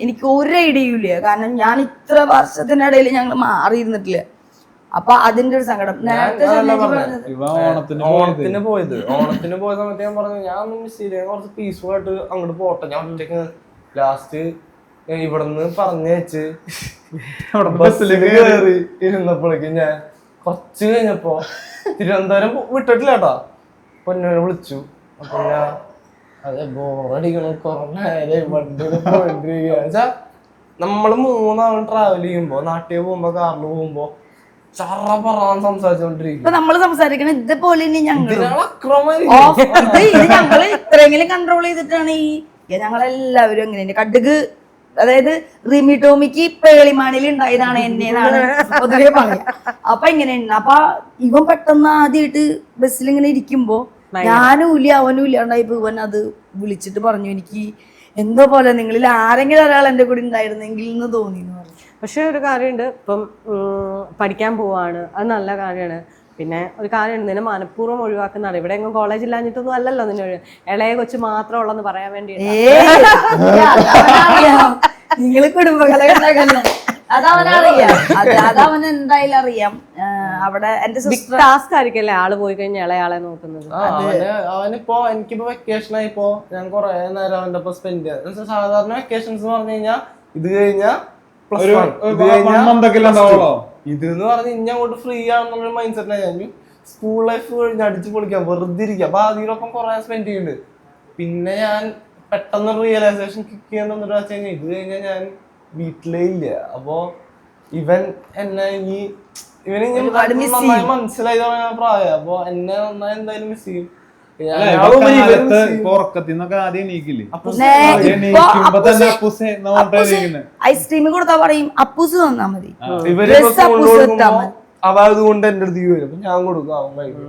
എനിക്ക് ഒരു ഐഡിയയും ഇല്ല. കാരണം ഞാൻ ഇത്ര വർഷത്തിനിടയിൽ ഞങ്ങൾ മാറിയിരുന്നിട്ടില്ല. അപ്പൊ അതിന്റെ ഒരു സങ്കടം. നേരത്തെ ഓണത്തിന് പോയ സമയത്ത് ഞാൻ പറഞ്ഞു ഞാൻ മിസ് ചെയ്യില്ല, കുറച്ച് പീസ്ഫുൾ ആയിട്ട് അങ്ങോട്ട് പോട്ടെ. ഞാൻ ഒറ്റയ്ക്ക് ലാസ്റ്റ് ഇവിടുന്ന് പറഞ്ഞേച്ച് ബസ്സിൽ കയറി ഇരുന്നപ്പോഴേക്കും ഞാൻ കുറച്ച് കഴിഞ്ഞപ്പോ തിരുവനന്തപുരം വിട്ടിട്ടില്ല കേട്ടാ, പൊന്നോനെ വിളിച്ചു. അപ്പൊ ഞാൻ അതെ ബോറടിക്കണം, കൊറേ നേരം വണ്ടിയിൽ പോയിട്ടിരിക്കുക. നമ്മള് 3 ആളും ട്രാവൽ ചെയ്യുമ്പോ, നാട്ടിൽ പോകുമ്പോ, കാറിൽ പോകുമ്പോ ചറ പറയാൻ സംസാരിച്ചോണ്ടിരിക്കും. നമ്മള് സംസാരിക്കണ ഇതുപോലെ ഞങ്ങള് അക്രമം ഞങ്ങള് ഇത്രയെങ്കിലും കൺട്രോൾ ചെയ്തിട്ടാണ് ഞങ്ങളെല്ലാവരും അങ്ങനെ. കടുക് അതായത് റിമി ടോമിക്ക് പേളിമാണിൽ ഉണ്ടായതാണ് എന്നെന്നാണ് പൊതുവെ പറയാ. അപ്പൊ എങ്ങനെയാണ്, അപ്പൊ ഇവൻ പെട്ടെന്ന് ആദ്യമായിട്ട് ബസ്സിൽ ഇങ്ങനെ ഇരിക്കുമ്പോ ഞാനും ഇല്ല അവനും ഇല്ലാണ്ടായിപ്പോ ഇവൻ അത് വിളിച്ചിട്ട് പറഞ്ഞു, എനിക്ക് എന്തോ പോലെ നിങ്ങളിൽ ആരെങ്കിലും ഒരാൾ എന്റെ കൂടെ ഉണ്ടായിരുന്നെങ്കിൽ എന്ന് തോന്നി എന്ന് പറഞ്ഞു. പക്ഷെ ഒരു കാര്യമുണ്ട്, ഇപ്പം പഠിക്കാൻ പോവാണ്, അത് നല്ല കാര്യമാണ്. പിന്നെ ഒരു കാര്യമുണ്ട്, നിന്നെ മനഃപൂർവ്വം ഒഴിവാക്കുന്നതാണ്. ഇവിടെ എങ്ങും കോളേജ് ഇല്ലാഞ്ഞിട്ടൊന്നും അല്ലല്ലോ നിന്നെ ഇളയ കൊച്ചു മാത്രം ഉള്ളെന്ന് പറയാൻ വേണ്ടി. നിങ്ങള് കുടുംബകലകല്ലേ, അതവനറിയാം. അതവൻ എന്തായാലും അറിയാം. അവിടെ എന്റെ ടാസ്ക് ആയിരിക്കല്ലേ ആള് പോയി കഴിഞ്ഞാൽ ഇളയാളെ നോക്കുന്നത്. അവനിപ്പോ എനിക്കിപ്പോ വെക്കേഷൻ ആയിപ്പോ ഞാൻ കൊറേ നേരം അവന്റെ ഒപ്പം സ്പെൻഡ് ചെയ്യാം. സാധാരണ വെക്കേഷൻസ് എന്ന് പറഞ്ഞു കഴിഞ്ഞാൽ ഇത് കഴിഞ്ഞാ പ്ലസ് 1, ഇത് എന്ന് പറഞ്ഞ് ഇനി അങ്ങോട്ട് ഫ്രീ ആണെന്നുള്ള മൈൻഡ് സെറ്റിലാണ് ഞാൻ. സ്കൂൾ ലൈഫ് കഴിഞ്ഞ് അടിച്ചു പൊളിക്കാം, വെറുതെ ഇരിക്കാം. അപ്പൊ അതിനൊപ്പം കുറെ സ്പെൻഡ് ചെയ്യുന്നുണ്ട്. പിന്നെ ഞാൻ പെട്ടെന്ന് റിയലൈസേഷൻ കിക്ക് ചെയ്യാൻ തന്നിട്ട് വെച്ച് കഴിഞ്ഞാൽ ഇത് കഴിഞ്ഞാൽ ഞാൻ വീട്ടിലേ ഇല്ല. അപ്പൊ ഇവൻ എന്നെ ഇവന് നന്നായി മനസ്സിലായി പ്രായം. അപ്പൊ എന്നെ നന്നായി എന്തായാലും മിസ് ചെയ്യും. ഐസ്ക്രീം കൊടുത്താ പറയും അപ്പൂസ് തന്നാ മതി, അതുകൊണ്ട് എന്റെ അടുത്ത് വരും, ഞാൻ കൊടുക്കും, അവൻ കഴിക്കും.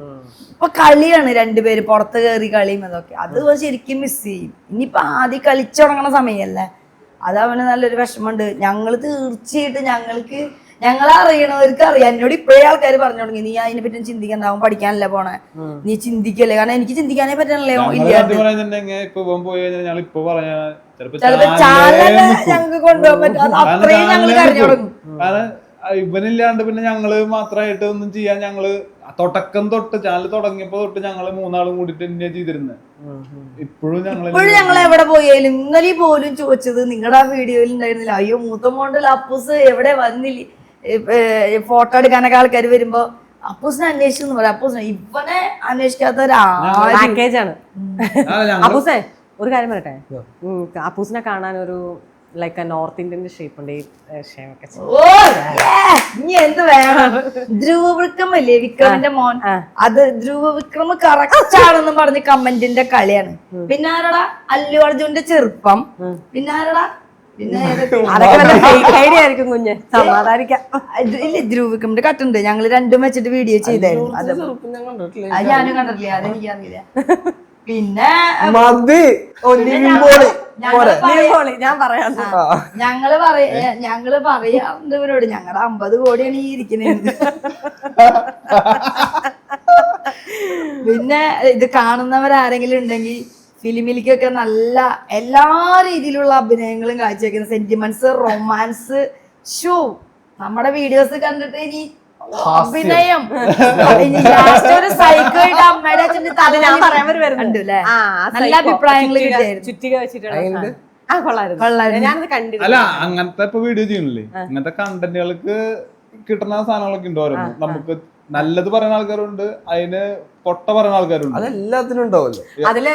ഇപ്പൊ കളിയാണ് രണ്ടുപേര് പുറത്ത് കയറി കളിയും അതൊക്കെ. അത് ശരിക്കും മിസ് ചെയ്യും. ഇനിയിപ്പൊ ആദ്യം കളിച്ചു തുടങ്ങണ സമയല്ലേ, അത് അവന് നല്ലൊരു വിഷമമുണ്ട്. ഞങ്ങള് തീർച്ചയായിട്ടും ഞങ്ങളെ അറിയണവർക്ക് അറിയാം. എന്നോട് ഇപ്പോഴേ ആൾക്കാർ പറഞ്ഞു തുടങ്ങി, നീ അതിനെ പറ്റി ചിന്തിക്കണ്ടാവും, പഠിക്കാനല്ല പോണേ, നീ ചിന്തിക്കല്ലേ. കാരണം എനിക്ക് ചിന്തിക്കാനേ പറ്റണല്ലേ. ചിലപ്പോ ചാനല് ഞങ്ങക്ക് കൊണ്ടുപോകാൻ പറ്റും, അത്രയും ഞങ്ങൾ കരഞ്ഞു തുടങ്ങും. ഇവനില്ലാണ്ട് പിന്നെ ഞങ്ങള് മാത്രമായിട്ട് ഒന്നും ചെയ്യാൻ ഞങ്ങള് തുടക്കം തൊട്ട് ചാനൽ തുടങ്ങിയപ്പോ തൊട്ട് ഞങ്ങള് 3 ആളും കൂടിട്ട് തന്നെയാ ചെയ്തിരുന്നത്. ഇപ്പോഴും ഞങ്ങൾ എവിടെ പോയാലും ഇന്നലെ പോലും ചോദിച്ചത് നിങ്ങളുടെ ആ വീഡിയോയിൽ ഉണ്ടായിരുന്നില്ല, അയ്യോ മൂത്ത മോണ്ടൽ അപ്പൂസ് എവിടെ വന്നില്ല, ഫോട്ടോ എടുക്കാനൊക്കെ ആൾക്കാർ വരുമ്പോ അപ്പൂസിനെ അന്വേഷിച്ചു പറയാം. അപ്പൂസിനെ ഇവനെ അന്വേഷിക്കാത്ത പാക്കേജാണ്. അപ്പൂസേ ഒരു കാര്യം പറയട്ടെ, അപ്പൂസിനെ കാണാൻ ഒരു ലൈക്ക് നോർത്ത് ഇന്ത്യന്റെ ഷേപ്പ് ഉണ്ട്. ഇനി എന്ത് വേണം? ധ്രുവവിക്രം അല്ലേ വിക്രമിന്റെ മോൻ, അത് ധ്രുവവിക്രം കറക്റ്റ് ആണെന്ന് പറഞ്ഞ് കമന്റിന്റെ കളിയാണ്. പിന്നെ ആരടാ അല്ലു അർജുന്റെ ചെറുപ്പം, പിന്നെ ആരടാ ആയിരിക്കും കുഞ്ഞ് സമാധാനിക്കാം. ഇല്ല ധ്രുവവിക്രമിന്റെ കട്ടുണ്ട്, ഞങ്ങള് രണ്ടും വെച്ചിട്ട് വീഡിയോ ചെയ്തായിരുന്നു. അത് ഞാനും കണ്ടിട്ടില്ല, അതെനിക്കറിയില്ല. പിന്നെ ഞാൻ പറയാം, ഞങ്ങള് പറയാറുണ്ട് ഇവരോട്, ഞങ്ങളുടെ 50 കോടിയാണ് ഈ ഇരിക്കുന്നത്. പിന്നെ ഇത് കാണുന്നവരാരെങ്കിലും ഉണ്ടെങ്കിൽ ഫിലിമിലേക്കൊക്കെ നല്ല എല്ലാ രീതിയിലുള്ള അഭിനയങ്ങളും കാഴ്ചവെക്കുന്ന സെന്റിമെന്റ്സ്, റൊമാൻസ്, ഷോ നമ്മുടെ വീഡിയോസ് കണ്ടിട്ട് ഇനി അഭിനയം ഒരു സൈക്കോ ആയിട്ട് അമ്മയുടെ നല്ല അഭിപ്രായങ്ങൾ ചുറ്റിക വെച്ചിട്ടുണ്ട്. ഞാനത് കണ്ടില്ല. അല്ല അങ്ങനത്തെ ഇപ്പൊ വീഡിയോ ചെയ്യണില്ലേ, അങ്ങനത്തെ കണ്ടന്റുകൾക്ക് കിട്ടുന്ന സാധനങ്ങളൊക്കെ ഉണ്ടോ? നമുക്ക് നല്ലത് പറയുന്ന ആൾക്കാരുണ്ട്, അതിന് പൊട്ട പറയുന്ന ആൾക്കാരുണ്ട്. അതെല്ലാത്തിനും ഉണ്ടാവല്ലോ. അതില്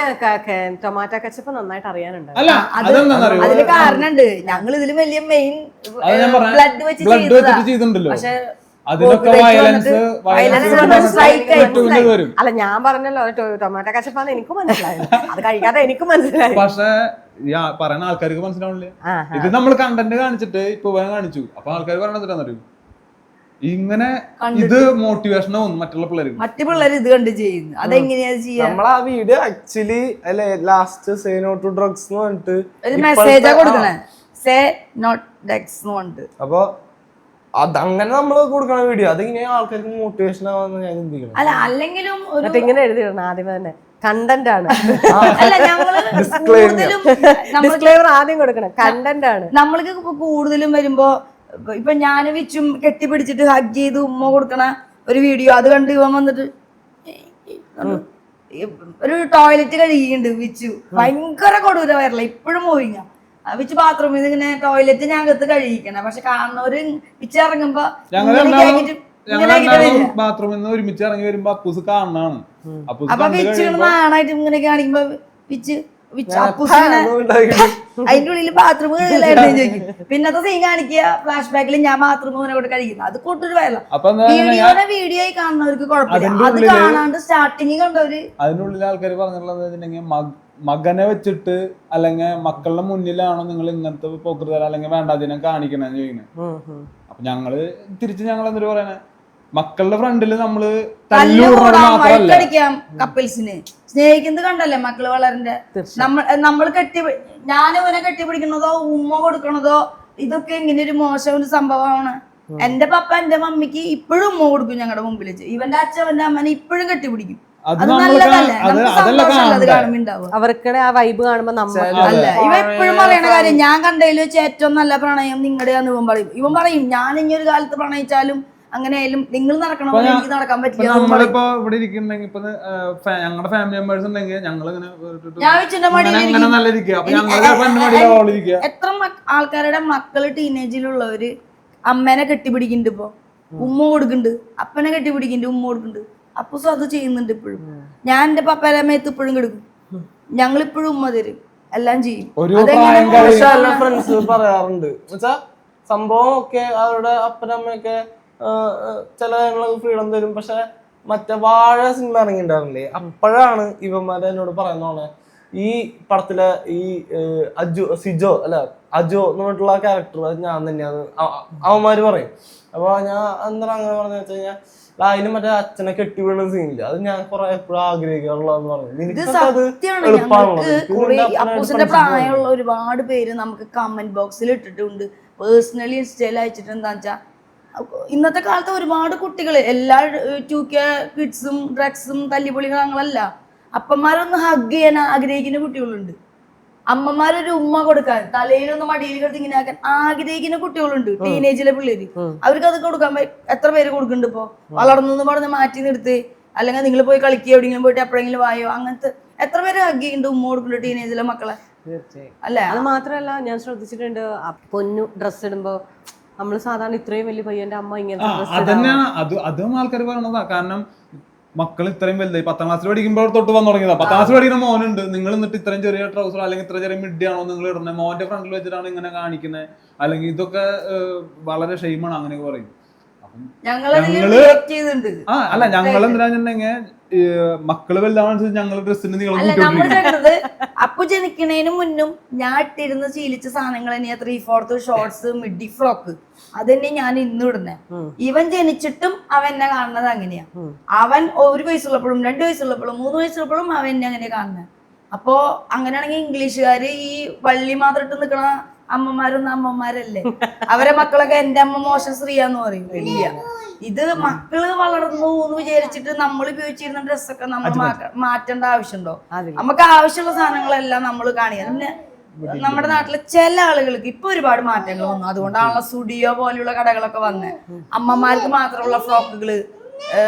ടൊമാറ്റോ കച്ചപ്പ് നന്നായിട്ട് അറിയാനുണ്ട്. അല്ല അതിന് കാരണമുണ്ട്. ഞങ്ങൾ ഇതില് വലിയ മെയിൻ ബ്ലഡ് വെച്ചിട്ട് ചെയ്തിട്ടുണ്ടല്ലോ. അതിനൊക്കെ വരും. അല്ല ഞാൻ പറഞ്ഞല്ലോ ടൊമാറ്റോ കച്ചപ്പാന്ന് എനിക്ക് മനസ്സിലായി, അത് കഴിക്കാതെ എനിക്ക് മനസ്സിലായി. പക്ഷെ പറയുന്ന ആൾക്കാർക്ക് മനസ്സിലാവില്ല. ഇത് നമ്മൾ കണ്ടന്റ് കാണിച്ചിട്ട് ഇപ്പൊ കാണിച്ചു, അപ്പൊ ആൾക്കാർ പറയണറിയും ഇങ്ങനെ ഇത് മോട്ടിവേഷനാവും മറ്റുള്ള പിള്ളേർ ഇത് കണ്ട് ചെയ്യുന്നു. അതെങ്ങനെയാ ചെയ്യാ? നമ്മൾ ആ വീഡിയോ ആക്ച്വലി അല്ലെ last say no to drugs എന്ന് പറഞ്ഞിട്ട് ഒരു മെസ്സേജാ കൊടുക്കണേ, സേ നോട്ട് ഡ്രഗ്സ് എന്ന് പറഞ്ഞിട്ട്. അപ്പൊ അതങ്ങനെ നമ്മള് കൊടുക്കണ വീഡിയോ, അതിങ്ങനെ ആൾക്കാർക്ക് മോട്ടിവേഷൻ ആവാന്ന് ഞാൻ ചിന്തിക്കണം. അല്ല അല്ലെങ്കിലും ഇങ്ങനെ എഴുതിയിടണം ആദ്യമേ തന്നെ, കണ്ടന്റ് ആണ്. അല്ല ഞങ്ങള് കൂടുതലും ഡിസ്ക്ലെയിമർ ആദ്യം കൊടുക്കണം, കണ്ടന്റ് ആണ്. നമ്മൾക്ക് ഇപ്പൊ കൂടുതലും വരുമ്പോ ഇപ്പൊ ഞാൻ വിച്ചും കെട്ടിപ്പിടിച്ചിട്ട് ഹഗ് ചെയ്ത് ഉമ്മ കൊടുക്കണ ഒരു വീഡിയോ അത് കണ്ട് ഇവൻ വന്നിട്ട് ഒരു ടോയ്ലറ്റ് കഴുകിയുണ്ട് വിച്ചു, ഭയങ്കര കൊടൂര വരല ഇപ്പോഴും പോയിങ്ങ വിച്ച് ബാത്റൂമിൽ നിന്ന് ഇങ്ങനെ ടോയ്ലറ്റ് ഞാൻ അകത്ത് കഴുകിക്കണം. പക്ഷെ കാണുന്നവര് വിച്ച് ഇറങ്ങുമ്പോ ബാത്റൂമിൽ നിന്ന് ഒരുമിച്ച് ഇറങ്ങി വരുമ്പോ അപ്പൂസ് കാണാണ്. അപ്പൊ വിച്ച് നാണായിട്ട് ഇങ്ങനെ കാണിക്കുമ്പോ വിച്ച് അതിന്റെ ഉള്ളിൽ ബാത്റൂം കഴുകലായിരുന്നു ചോദിക്കും. പിന്നത്തെ സീൻ കാണിക്കുക ഫ്ലാഷ് ബാക്കിൽ ഞാൻ ബാത്റൂം കൊണ്ട് കഴിക്കുന്നത്, അത് കൂട്ടൊരു വയല വീഡിയോ ആയി കാണുന്നവർക്ക് കുഴപ്പമില്ല. അത് കാണാണ്ട് സ്റ്റാർട്ടിങ് കണ്ടവര് അതിനുള്ളിൽ ആൾക്കാർ പറഞ്ഞിട്ടുള്ളത് മകനെ വെച്ചിട്ട് അല്ലെങ്കിൽ മക്കളുടെ മുന്നിലാണോ നിങ്ങൾ ഇങ്ങനത്തെ പോക്കൃതല അല്ലെങ്കിൽ വേണ്ട അതിനെ കാണിക്കണെന്ന് ചോദിക്കുന്നത്. അപ്പൊ ഞങ്ങള് തിരിച്ച് ഞങ്ങൾ എന്തൊരു പറയണേ, മക്കളുടെ ഫ്രണ്ടില് നമ്മള് കളിക്കാം കപ്പിൾസിന് സ്നേഹിക്കുന്നത് കണ്ടല്ലേ മക്കള് വളരന്റെ. നമ്മൾ ഞാൻ ഇവനെ കെട്ടിപ്പിടിക്കുന്നതോ ഉമ്മ കൊടുക്കണതോ ഇതൊക്കെ ഇങ്ങനെ ഒരു മോശം ഒരു സംഭവമാണ്. എന്റെ പപ്പ എന്റെ മമ്മിക്ക് ഇപ്പോഴും ഉമ്മ കൊടുക്കും ഞങ്ങളുടെ മുമ്പിൽ വെച്ച്. ഇവന്റെ അച്ഛന്റെ അമ്മനെ ഇപ്പോഴും കെട്ടിപ്പിടിക്കും. അത് നല്ലതല്ലേ, അത് കാണുമ്പോണ്ടാവും അവർക്കിടെ ആ വൈബ് കാണുമ്പോ അല്ല ഇവ എപ്പോഴും പറയണ കാര്യം, ഞാൻ കണ്ടതിൽ വെച്ച് ഏറ്റവും നല്ല പ്രണയം നിങ്ങളുടെയാന്ന് ഇവൻ പറയും. ഇവൻ പറയും ഞാൻ ഇനി ഒരു കാലത്ത് പ്രണയിച്ചാലും അങ്ങനെയായാലും നിങ്ങൾ നടക്കണ പോലെ എനിക്ക് നടക്കാൻ പറ്റില്ല. നമ്മളിപ്പോ ഇവിടെ ഇരിക്കുന്നുണ്ടെങ്കിൽ ഇപ്പൊ ഞങ്ങളുടെ ഫാമിലി മെമ്പേഴ്സ് ഉണ്ടെങ്കിൽ ഞങ്ങൾ എത്ര ആൾക്കാരുടെ മക്കള് ടീനേജിലുള്ളവര് അമ്മേനെ കെട്ടിപ്പിടിക്കുന്നുണ്ട്, ഇപ്പൊ ഉമ്മ കൊടുക്കുന്നുണ്ട്, അപ്പനെ കെട്ടിപ്പിടിക്കുന്നുണ്ട്, ഉമ്മ കൊടുക്കുന്നുണ്ട്. അപ്പൂസ് അത് ചെയ്യുന്നുണ്ട് ഇപ്പോഴും. ഞാൻ എന്റെ പപ്പേരെ മേത്ത് ഇപ്പോഴും കിടക്കും, ഞങ്ങളിപ്പോഴും ഉമ്മ തരും, എല്ലാം ചെയ്യും. ഫ്രണ്ട്സ് പറയാറുണ്ട് എന്നുവെച്ചാ സംഭവം ഒക്കെ അവരുടെ അപ്പനമ്മയൊക്കെ ചില കാര്യങ്ങളൊക്കെ ഫ്രീഡം തരും. പക്ഷെ മറ്റേ വാഴ സിനിമ ഇറങ്ങിണ്ടായിരുന്നില്ലേ, അപ്പോഴാണ് ഇവന്മാരെ എന്നോട് പറയുന്നതാണ് ഈ പടത്തിലെ ഈ സിജോ എന്ന് പറഞ്ഞിട്ടുള്ള ക്യാരക്ടർ അത് ഞാൻ തന്നെയാണ് അവന്മാര് പറയും. അപ്പൊ ഞാൻ എന്താ അങ്ങനെ പറഞ്ഞു വെച്ച് കഴിഞ്ഞാൽ അതിന് മറ്റേ അച്ഛനെ കെട്ടിവിടുന്ന സീനില്ല, അത് ഞാൻ കുറെ എപ്പോഴും ആഗ്രഹിക്കാറുള്ളതെന്ന് പറഞ്ഞു. പ്രായമുള്ള ഒരുപാട് പേര് നമുക്ക് കമന്റ് ബോക്സിൽ ഇട്ടിട്ടുണ്ട്, പേഴ്സണലി ഇൻസ്റ്റയിൽ അയച്ചിട്ട്. എന്താ വെച്ചാ ഇന്നത്തെ കാലത്ത് ഒരുപാട് കുട്ടികൾ എല്ലാ 2K കിഡ്സും ഡ്രഗ്സും തല്ലിപ്പൊളികളല്ല, അപ്പന്മാരൊന്ന് ഹഗ് ചെയ്യാൻ ആഗ്രഹിക്കുന്ന കുട്ടികളുണ്ട്, അമ്മമാരൊരു ഉമ്മ കൊടുക്കാൻ തലയിലൊന്ന് മടിയിൽ കിടത്തി ഇങ്ങനെ ആക്കാൻ ആഗ്രഹിക്കുന്ന കുട്ടികളുണ്ട്. ടീനേജിലെ പിള്ളേര് അവർക്ക് അത് കൊടുക്കാൻ എത്ര പേര് കൊടുക്കുന്നുണ്ട്. ഇപ്പൊ വളർന്നു പറഞ്ഞ് മാറ്റി നിർത്തി, അല്ലെങ്കിൽ നിങ്ങൾ പോയി കളിക്കുക എവിടെയെങ്കിലും പോയിട്ട് എപ്പോഴെങ്കിലും വായോ, അങ്ങനത്തെ എത്ര പേര് ഹഗ് ചെയ്യുന്നുണ്ട്, ഉമ്മ കൊടുക്കുന്നുണ്ട് ടീനേജിലെ മക്കളെ. അല്ലേ, അത് മാത്രല്ല ഞാൻ ശ്രദ്ധിച്ചിട്ടുണ്ട് പൊന്നു ഡ്രസ് ഇടുമ്പോ നമ്മള് സാധാരണ ഇത്രയും വലിയ പയ്യന്റെ അമ്മ ഇങ്ങനത്തെ അതന്നെയാണ് അതും ആൾക്കാർ പറയണതാ. കാരണം മക്കൾ ഇത്രയും വലുതായി 10ാം ക്ലാസ്സിൽ പഠിക്കുമ്പോൾ തൊട്ട് വന്നു തുടങ്ങിയതാ. 10ാം ക്ലാസ്സിൽ പഠിക്കുന്ന മോനുണ്ട്, നിങ്ങൾ എന്നിട്ട് ഇത്രയും ചെറിയ ട്രൗസർ അല്ലെങ്കിൽ ഇത്ര ചെറിയ മിഡിയാണോ നിങ്ങൾ ഇടുന്നത്, മോന്റെ ഫ്രണ്ടിൽ വെച്ചിട്ടാണ് ഇങ്ങനെ കാണിക്കുന്നത്, അല്ലെങ്കിൽ ഇതൊക്കെ വളരെ ഷെയിമാണ് അങ്ങനെയൊക്കെ പറയും. ഞങ്ങള് അല്ല ഞങ്ങൾ എന്തിനാന്നുണ്ടെങ്കിൽ മക്കള് വലുതാണെന്ന് ഞങ്ങൾ ഡ്രസ്സിന് നിങ്ങൾ അപ്പൊ ജനിക്കണേന് മുന്നും ഞാൻ ഇട്ടിരുന്ന് ശീലിച്ച സാധനങ്ങൾ തന്നെയാ 3/4 ഷോർട്സ് മിഡി ഫ്രോക്ക്, അത് തന്നെ ഞാൻ ഇന്നും ഇടുന്നേ. ഇവൻ ജനിച്ചിട്ടും അവൻ എന്നെ കാണുന്നത് അങ്ങനെയാ. അവൻ 1 വയസ്സുള്ളപ്പോഴും 2 വയസ്സുള്ളപ്പോഴും 3 വയസ്സുള്ളപ്പോഴും അവൻ എന്നെ അങ്ങനെ കാണുന്നത്. അപ്പോ അങ്ങനെയാണെങ്കിൽ ഇംഗ്ലീഷുകാര് ഈ വള്ളി മാത്രം ഇട്ട് നിക്കണ അമ്മമാരൊന്നും അമ്മമാരല്ലേ, അവരെ മക്കളൊക്കെ എന്റെ അമ്മ മോശം സ്ത്രീയാന്ന് പറയും. ഇല്ല, ഇത് മക്കള് വളർന്നു എന്ന് വിചാരിച്ചിട്ട് നമ്മൾ ഉപയോഗിച്ചിരുന്ന ഡ്രസ്സൊക്കെ നമ്മൾ മാറ്റേണ്ട ആവശ്യമുണ്ടോ? നമുക്ക് ആവശ്യമുള്ള സാധനങ്ങളെല്ലാം നമ്മൾ കാണിക്കുക. പിന്നെ നമ്മുടെ നാട്ടിലെ ചില ആളുകൾക്ക് ഇപ്പൊ ഒരുപാട് മാറ്റങ്ങൾ വന്നു, അതുകൊണ്ടാണല്ലോ സ്റ്റുഡിയോ പോലെയുള്ള കടകളൊക്കെ വന്നത്. അമ്മമാർക്ക് മാത്രമുള്ള ഫ്രോക്കുകള്,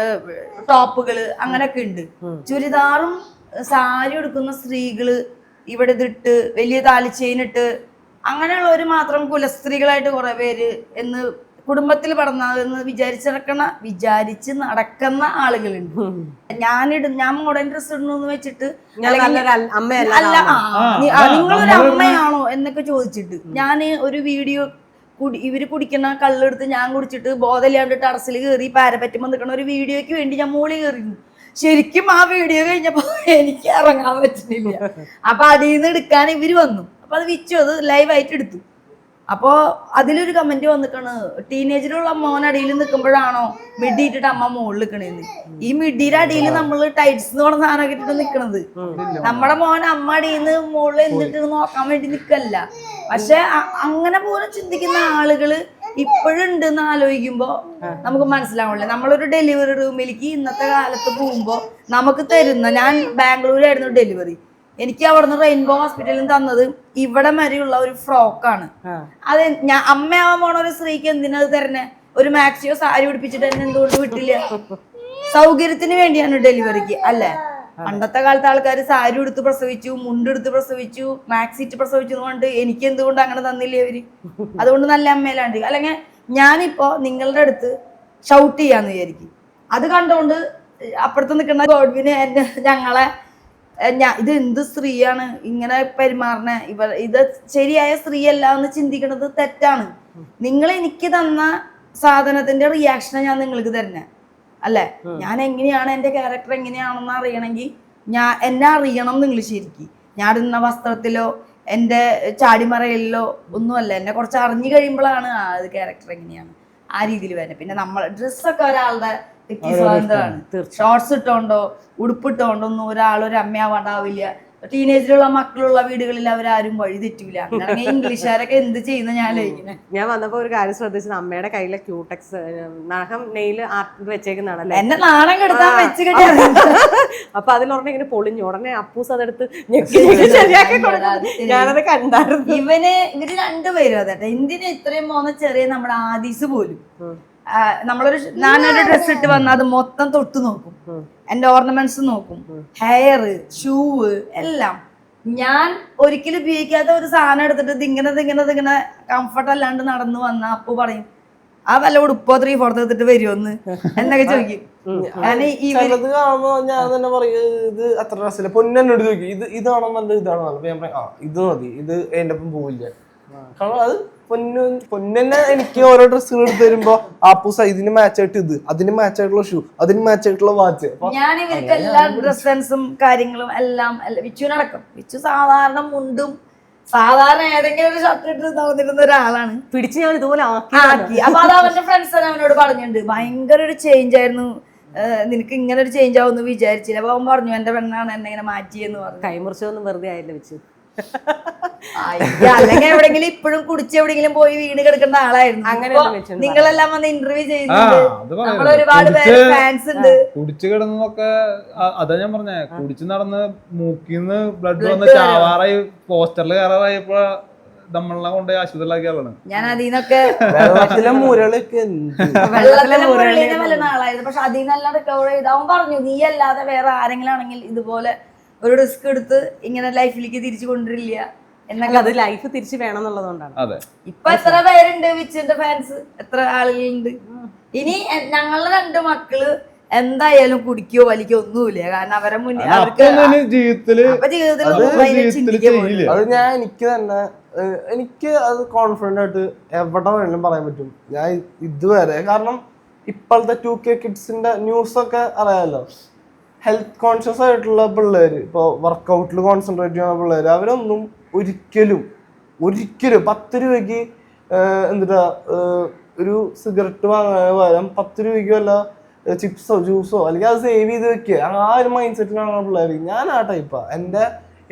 ടോപ്പുകള് അങ്ങനെയൊക്കെ ഉണ്ട്. ചുരിദാറും സാരി ഉടുക്കുന്ന സ്ത്രീകള് ഇവിടെ ഇതിട്ട് വലിയ താലിച്ചെയിനിട്ട് അങ്ങനെയുള്ളവര് മാത്രം കുലസ്ത്രീകളായിട്ട് കുറെ പേര് എന്ന് കുടുംബത്തിൽ പറഞ്ഞതെന്ന് വിചാരിച്ച് നടക്കുന്ന ആളുകളുണ്ട്. ഞാൻ മോഡേൺ ഡ്രസ് ഇടണമെന്ന് വെച്ചിട്ട് അല്ല നിങ്ങളൊരു അമ്മയാണോ എന്നൊക്കെ ചോദിച്ചിട്ട് ഞാൻ ഒരു വീഡിയോ ഇവര് കുടിക്കുന്ന കള്ളെടുത്ത് ഞാൻ കുടിച്ചിട്ട് ബോധമില്ലാണ്ട് ടെറസിൽ കയറി പാരപ്പറ്റുമ്പോൾ നിൽക്കുന്ന ഒരു വീഡിയോയ്ക്ക് വേണ്ടി ഞാൻ മോളിൽ കയറിയിരുന്നു. ശരിക്കും ആ വീഡിയോ കഴിഞ്ഞപ്പോ എനിക്ക് ഇറങ്ങാൻ പറ്റുന്നില്ല. അപ്പൊ അതിൽ നിന്ന് എടുക്കാൻ ഇവര് വന്നു. അപ്പൊ അത് വിച്ചു, അത് ലൈവായിട്ട് എടുത്തു. അപ്പോ അതിലൊരു കമന്റ് വന്നിക്കാണ്, ടീനേജിലുള്ള മോൻ അടിയിൽ നിൽക്കുമ്പോഴാണോ മിഡി ഇട്ടിട്ട് അമ്മ മുകളിൽ നിൽക്കണേന്ന്. ഈ മിഡിയുടെ അടിയിൽ നമ്മള് ടൈറ്റ്സ് എന്ന് പറഞ്ഞ സാധനം ഇട്ടിട്ട് നിക്കണത്. നമ്മുടെ മോൻ അമ്മ അടിയിൽ നിന്ന് മുകളിൽ എന്നിട്ട് നോക്കാൻ വേണ്ടി നിക്കല്ല. പക്ഷെ അങ്ങനെ പോലും ചിന്തിക്കുന്ന ആളുകള് ഇപ്പോഴുണ്ടെന്ന് ആലോചിക്കുമ്പോ നമുക്ക് മനസ്സിലാവില്ല. നമ്മളൊരു ഡെലിവറി റൂമിലേക്ക് ഇന്നത്തെ കാലത്ത് പോകുമ്പോ നമുക്ക് തരുന്ന, ഞാൻ ബാംഗ്ലൂരായിരുന്നു ഡെലിവറി, എനിക്ക് അവിടുന്ന് റെയിൻബോ ഹോസ്പിറ്റലിൽ തന്നത് ഇവിടം വരെയുള്ള ഒരു ഫ്രോക്കാണ്. അത് ഞാൻ അമ്മയാവാൻ പോണ ഒരു സ്ത്രീക്ക് എന്തിനത് തരണേ? ഒരു മാക്സിയോ സാരി പിടിപ്പിച്ചിട്ട് എന്നെ എന്തുകൊണ്ട് വിട്ടില്ല? സൗകര്യത്തിന് വേണ്ടിയാണ് ഡെലിവറിക്ക് അല്ലേ? പണ്ടത്തെ കാലത്ത് ആൾക്കാർ സാരി എടുത്ത് പ്രസവിച്ചു, മുണ്ടെടുത്ത് പ്രസവിച്ചു, മാക്സിറ്റ് പ്രസവിച്ചു എന്നുകൊണ്ട് എനിക്ക് എന്തുകൊണ്ട് അങ്ങനെ തന്നില്ലേ അവര്? അതുകൊണ്ട് നല്ല അമ്മയിലാണ്ട്. അല്ലെങ്കിൽ ഞാനിപ്പോ നിങ്ങളുടെ അടുത്ത് ഷൗട്ട് ചെയ്യാന്ന് വിചാരിക്കും, അത് കണ്ടുകൊണ്ട് അപ്പുറത്ത് നിൽക്കുന്ന ഗോഡ്വിന് എന്നെ ഞങ്ങളെ ഇത് എന്ത് സ്ത്രീയാണ് ഇങ്ങനെ പെരുമാറണ, ഇത് ശരിയായ സ്ത്രീയല്ല എന്ന് ചിന്തിക്കുന്നത് തെറ്റാണ്. നിങ്ങൾ എനിക്ക് തന്ന സാധനത്തിന്റെ റിയാക്ഷനെ ഞാൻ നിങ്ങൾക്ക് തരുന്നേ അല്ലേ? ഞാൻ എങ്ങനെയാണ്, എന്റെ ക്യാരക്ടർ എങ്ങനെയാണെന്ന് അറിയണമെങ്കിൽ എന്നെ അറിയണം നിങ്ങൾ ശരിക്കും. ഞാൻ ഇടുന്ന വസ്ത്രത്തിലോ എന്റെ ചാടിമറയിലോ ഒന്നുമല്ല, എന്നെ കുറച്ച് അറിഞ്ഞു കഴിയുമ്പോഴാണ് അത് ക്യാരക്ടർ എങ്ങനെയാണ് ആ രീതിയിൽ വരുന്നത്. പിന്നെ നമ്മളെ ഡ്രസ്സൊക്കെ ഒരാളുടെ വ്യക്തിസ്വാതന്ത്ര്യമാണ്. ഷോർട്സ് ഇട്ടോണ്ടോ ഉടുപ്പിട്ടോണ്ടോ ഒന്നും ഒരാളൊരു അമ്മയാവാണ്ടാവില്ല. ടീനേജിലുള്ള മക്കളുള്ള വീടുകളിൽ അവരാരും വഴി തെറ്റൂല. അങ്ങനെ ഇംഗ്ലീഷുകാരൊക്കെ എന്ത് ചെയ്യുന്ന ഞാൻ വന്നപ്പോ ഒരു കാര്യം ശ്രദ്ധിച്ചത്, അമ്മയുടെ കയ്യിലെ ക്യൂടെക്സ് നഖം നെയിൽ ആർട്ട് വെച്ചേക്കുന്നതാണല്ലേ. എന്നെ നാണം കെടുത്താൻ വെച്ച് അപ്പൊ അതിലൊരെണ്ണം ഇങ്ങനെ പൊളിഞ്ഞു. ഉടനെ അപ്പൂസ് അതെടുത്ത് ശരിയാക്കി ഞാനത് കണ്ടായിരുന്നു. ഇവര് രണ്ടുപേരും അതെ. എന്തിനാ ഇത്രയും പോകുന്ന ചെറിയ നമ്മുടെ ആദീസ് പോലും ഞാനൊരു ഡ്രസ് ഇട്ട് വന്നാൽ അത് മൊത്തം തൊട്ട് നോക്കും, എന്റെ ഓർണമെന്റ്സ് നോക്കും, ഹെയർ, ഷൂവ് എല്ലാം. ഞാൻ ഒരിക്കലും ഉപയോഗിക്കാത്ത ഒരു സാധനം എടുത്തിട്ട് ഇതിങ്ങനെ കംഫർട്ട് അല്ലാണ്ട് നടന്നു വന്ന അപ്പു പറയും, ആ വല്ല ഉടുപ്പോ 3/4 എടുത്തിട്ട് വരുമോന്ന് എന്നൊക്കെ ചോദിക്കും. ചിലത് കാണുമ്പോ ഞാൻ തന്നെ പറയും ഇത് അത്ര രസമില്ല. പൊന്നോട് ചോദിക്കും ഇതാണോ നല്ലത്, ഇതാണോ നല്ലത്. ഞാൻ പറയും ഇത് മതി, ഇത് എന്റെ ഒപ്പം പോവില്ല. കാരണം അത് പൊന്നെ എനിക്ക് ഓരോ ഡ്രസ്സുകൾ എടുത്ത് തരുമ്പോ ആപ്പൂസ ഇതിന് മാച്ച് ആയിട്ട് ഇത്, അതിന് മാച്ച് ആയിട്ടുള്ള ഷൂ, അതിന് മാച്ച് ആയിട്ടുള്ള വാച്ച്. ഞാൻ ഇവർക്ക് എല്ലാ ഡ്രസ് സെൻസും കാര്യങ്ങളും എല്ലാം വിച്ചുവിനടക്കം. വിച്ചു സാധാരണ മുണ്ടും സാധാരണ ഏതെങ്കിലും ഒരു ഷർട്ട് ഇട്ട് നടന്നിരുന്ന ഒരാളാണ്. പിടിച്ച് ഞാൻ ഇതുപോലെ ആക്കി. അപ്പൊ അത് അവന്റെ ഫ്രണ്ട്സ് അവനോട് പറഞ്ഞിട്ടുണ്ട്, ഭയങ്കര ഒരു ചേഞ്ച് ആയിരുന്നു, നിനക്ക് ഇങ്ങനെ ഒരു ചേഞ്ച് ആവുമെന്ന് വിചാരിച്ചില്ല. അപ്പൊ അവൻ പറഞ്ഞു എന്റെ പെണ്ണാണ് എന്നെ ഇങ്ങനെ മാറ്റിയെന്ന് പറഞ്ഞു. കൈമുറിച്ചൊന്നും വെറുതെ ആയില്ല വെച്ചു. അല്ലെങ്കിൽ എവിടെങ്കിലും ഇപ്പോഴും കുടിച്ച് എവിടെങ്കിലും പോയി വീണ് കിടക്കേണ്ട ആളായിരുന്നു. അങ്ങനെ നിങ്ങളെല്ലാം വന്ന് ഇന്റർവ്യൂ ചെയ്യുന്നുണ്ട്, നമ്മൾ ഒരുപാട് പേര് ഫാൻസ് ഉണ്ട്. കുടിച്ചു കിടന്നൊക്കെ അതാ ഞാൻ പറഞ്ഞേ, കുടിച്ചു നടന്ന് മൂക്കിന്ന് ബ്ലഡ് വന്ന് ചാവാറായി പോസ്റ്ററിൽ കയറാറായപ്പോ നമ്മളെ കൊണ്ട് ആശുപത്രിയിലാക്കിയ ആളാണ് ഞാൻ. അതിനൊക്കെ വെള്ളത്തിലെ മുരളൊക്കെ വല്ലുന്ന ആളായിരുന്നു. പക്ഷെ അതിൽ നിന്നെല്ലാം റിക്കവർ ചെയ്ത് അവൻ പറഞ്ഞു, നീ അല്ലാതെ വേറെ ആരെങ്കിലും ആണെങ്കിൽ ഇതുപോലെ ഒരു റിസ്ക് എടുത്ത് ഇങ്ങനെ ലൈഫിലേക്ക് തിരിച്ചു കൊണ്ടുവരില്ല എന്നൊക്കെ. അത് ലൈഫ് തിരിച്ചു വേണം എന്നുള്ളതുകൊണ്ടാണ്. ഇപ്പൊ എത്ര പേരുണ്ട് വിച്ചിന്റെ ഫാൻസ്, എത്ര ആളുകളുണ്ട്. ഇനി ഞങ്ങളുടെ 2 മക്കള് എന്തായാലും കുടിക്കോ വലിക്കോ ഒന്നുമില്ല, കാരണം അവരെ മുന്നിൽ അത് ഞാൻ എനിക്ക് അത് കോൺഫിഡന്റ് ആയിട്ട് എവിടെ വേണമെങ്കിലും പറയാൻ പറ്റും. ഞാൻ ഇതുവരെ, കാരണം ഇപ്പോഴത്തെ 2K കിഡ്സിന്റെ ന്യൂസൊക്കെ അറിയാമല്ലോ, ഹെൽത്ത് കോൺഷ്യസ് ആയിട്ടുള്ള പിള്ളേര്, ഇപ്പോൾ വർക്കൗട്ടിൽ കോൺസെൻട്രേറ്റ് ചെയ്യുന്ന പിള്ളേര്, അവരൊന്നും ഒരിക്കലും 10 രൂപയ്ക്ക് എന്താ ഒരു സിഗരറ്റ് വാങ്ങാൻ പകരം 10 രൂപയ്ക്ക് വല്ല ചിപ്സോ ജ്യൂസോ അല്ലെങ്കിൽ അത് സേവ് ചെയ്ത് വെക്കുക, ആ ഒരു മൈൻഡ് സെറ്റിലാണ് പിള്ളേർ. ഞാൻ ആ ടൈപ്പാ.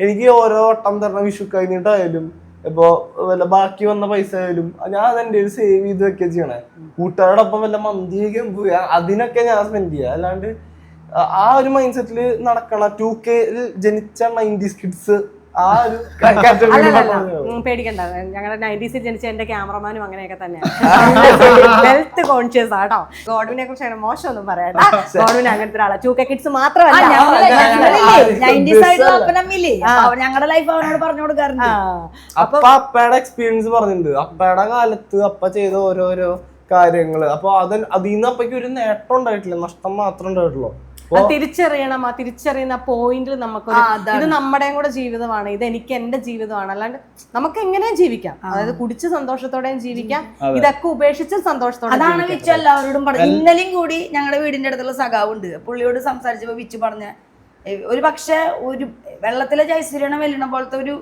എനിക്ക് ഓരോ വട്ടം തരണ വിഷു കഴിഞ്ഞിട്ടായാലും ഇപ്പോ വല്ല ബാക്കി വന്ന പൈസ ആയാലും ഞാൻ അതെന്റെ ഒരു സേവ് ചെയ്ത് വെക്കുക ചെയ്യണേ. കൂട്ടുകാരോടൊപ്പം വല്ല മന്തിയൊക്കെ പോവുക, അതിനൊക്കെ ഞാൻ സ്പെൻഡ് ചെയ്യുക. അല്ലാണ്ട് ആ ഒരു മൈൻഡ് സെറ്റിൽ നടക്കണ 2K ജനിച്ച 90s കിഡ്സ് ആ ഒരു പേടിക്കണ്ട, ഞങ്ങളുടെ 90s ജനിച്ച എന്റെ ക്യാമറമാനും അങ്ങനെയൊക്കെ തന്നെയാണ്. ഹെൽത്ത് കോൺഷ്യസ് ആട്ടോ. ഗോഡ്വിനെ കുറിച്ച് അങ്ങനെ മോശമൊന്നും പറയാം. ഗോഡ്വിൻ അങ്ങനത്തെ ഒരാളാ. 2K കിഡ്സ് മാത്രമല്ല, ഞങ്ങളുടെ ലൈഫ് അവനോട് പറഞ്ഞു കൊടുക്കാറുണ്ട്. അപ്പൊ അപ്പയുടെ എക്സ്പീരിയൻസ് പറഞ്ഞിട്ടുണ്ട്. അപ്പയുടെ കാലത്ത് അപ്പ ചെയ്ത ഓരോരോ കാര്യങ്ങള്. അപ്പൊ അതിന്ന് അപ്പയ്ക്ക് ഒരു നേട്ടം ഉണ്ടായിട്ടില്ല, നഷ്ടം മാത്രമേ ഉണ്ടായിട്ടുള്ളൂ. തിരിച്ചറിയണം. ആ തിരിച്ചറിയുന്ന പോയിന്റിൽ നമുക്കൊരു ഇത് നമ്മുടെയും കൂടെ ജീവിതമാണ്, ഇത് എനിക്ക് എന്റെ ജീവിതമാണ്, അല്ലാണ്ട് നമുക്ക് എങ്ങനെയും ജീവിക്കാം. അതായത് കുടിച്ച് സന്തോഷത്തോടെയും ജീവിക്കാം, ഇതൊക്കെ ഉപേക്ഷിച്ച് സന്തോഷത്തോടെ. അതാണ് വിച്ചു എല്ലാവരോടും പറഞ്ഞു. ഇന്നലെയും കൂടി ഞങ്ങളുടെ വീടിന്റെ അടുത്തുള്ള സഖാവുണ്ട്, പുള്ളിയോട് സംസാരിച്ചപ്പോ വിച്ചു പറഞ്ഞ ഒരു പക്ഷെ ഒരു വെള്ളത്തിലെ ജയശ്രീനെ വെല്ലണ പോലത്തെ ഒരു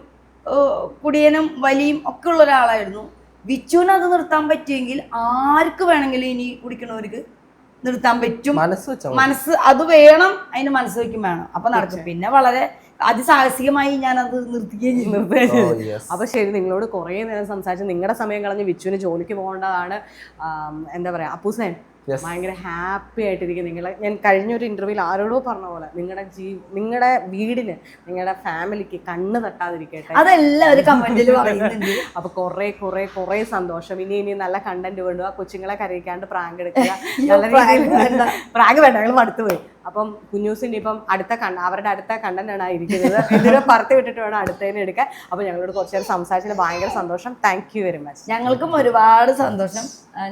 കുടിയനും വലിയും ഒക്കെ ഉള്ള ഒരാളായിരുന്നു. വിച്ചുവിന് അത് നിർത്താൻ പറ്റിയെങ്കിൽ ആർക്ക് വേണമെങ്കിലും ഇനി കുടിക്കണവർക്ക് നിർത്താൻ പറ്റും. മനസ്സ് അത് വേണം, അതിന് മനസ്സ് വയ്ക്കും വേണം, അപ്പൊ നടക്കും. പിന്നെ വളരെ അതിസാഹസികമായി ഞാൻ അത് നിർത്തുകയും. അപ്പൊ ശരി, നിങ്ങളോട് കുറെ നേരം സംസാരിച്ച് നിങ്ങളുടെ സമയം കളഞ്ഞ് വിച്ചുവിന് ജോലിക്ക് പോകേണ്ടതാണ്. എന്താ പറയാ, അപ്പൂസേൻ ഭയങ്കര ഹാപ്പി ആയിട്ടിരിക്കും നിങ്ങൾ. ഞാൻ കഴിഞ്ഞൊരു ഇന്റർവ്യൂവിൽ ആരോടോ പറഞ്ഞ പോലെ നിങ്ങളുടെ വീടിന് നിങ്ങളുടെ ഫാമിലിക്ക് കണ്ണ് തട്ടാതിരിക്കട്ടെ. അതെല്ലാവരും കമന്റിൽ പറയുന്നുണ്ട്. അപ്പൊ കുറെ സന്തോഷം. ഇനി നല്ല കണ്ടന്റ് വേണ്ടു. ആ കൊച്ചുങ്ങളെ കരയിക്കാണ്ട് പ്രാങ്ക് എടുക്കുക. പ്രാങ്ക് വേണ്ട, ഞങ്ങൾ മടുത്തു പോയി. അപ്പം കുഞ്ഞൂസിന്റെ ഇപ്പം അവരുടെ അടുത്ത കണ്ടന്റ് ആണ് ഇരിക്കുന്നത്. ഇതിനെ പറത്തി വിട്ടിട്ട് വേണം അടുത്തതിന് എടുക്കാൻ. അപ്പൊ ഞങ്ങളോട് കുറച്ചു നേരം സംസാരിച്ചത് ഭയങ്കര സന്തോഷം. Thank you very much. ഞങ്ങൾക്കും ഒരുപാട് സന്തോഷം.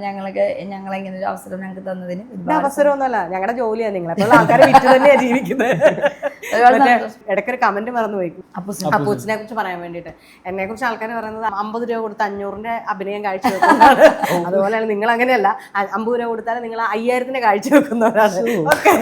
ഞങ്ങളിങ്ങനെ ഒരു അവസരം ഞങ്ങൾക്ക് തന്നതിന് അവസരമൊന്നുമല്ല, ഞങ്ങളുടെ ജോലിയാണ്. നിങ്ങളെപ്പോഴുള്ള ആൾക്കാരെ വിറ്റ് തന്നെയാണ് ജീവിക്കുന്നത്. ഇടയ്ക്കൊരു കമന്റ് മറന്നു പോയി അപ്പൂച്ചിനെ കുറിച്ച് പറയാൻ വേണ്ടിട്ട്. എന്നെ കുറിച്ച് ആൾക്കാർ പറയുന്നത് 50 രൂപ കൊടുത്ത് 500ന്റെ അഭിനയം കാഴ്ച വെക്കുന്നതാണ്. അതുപോലെയാണ് നിങ്ങൾ അങ്ങനെയല്ല, 50 രൂപ കൊടുത്താൽ നിങ്ങൾ 5000ന്റെ കാഴ്ച വെക്കുന്നവരാണ്. ഓക്കെ.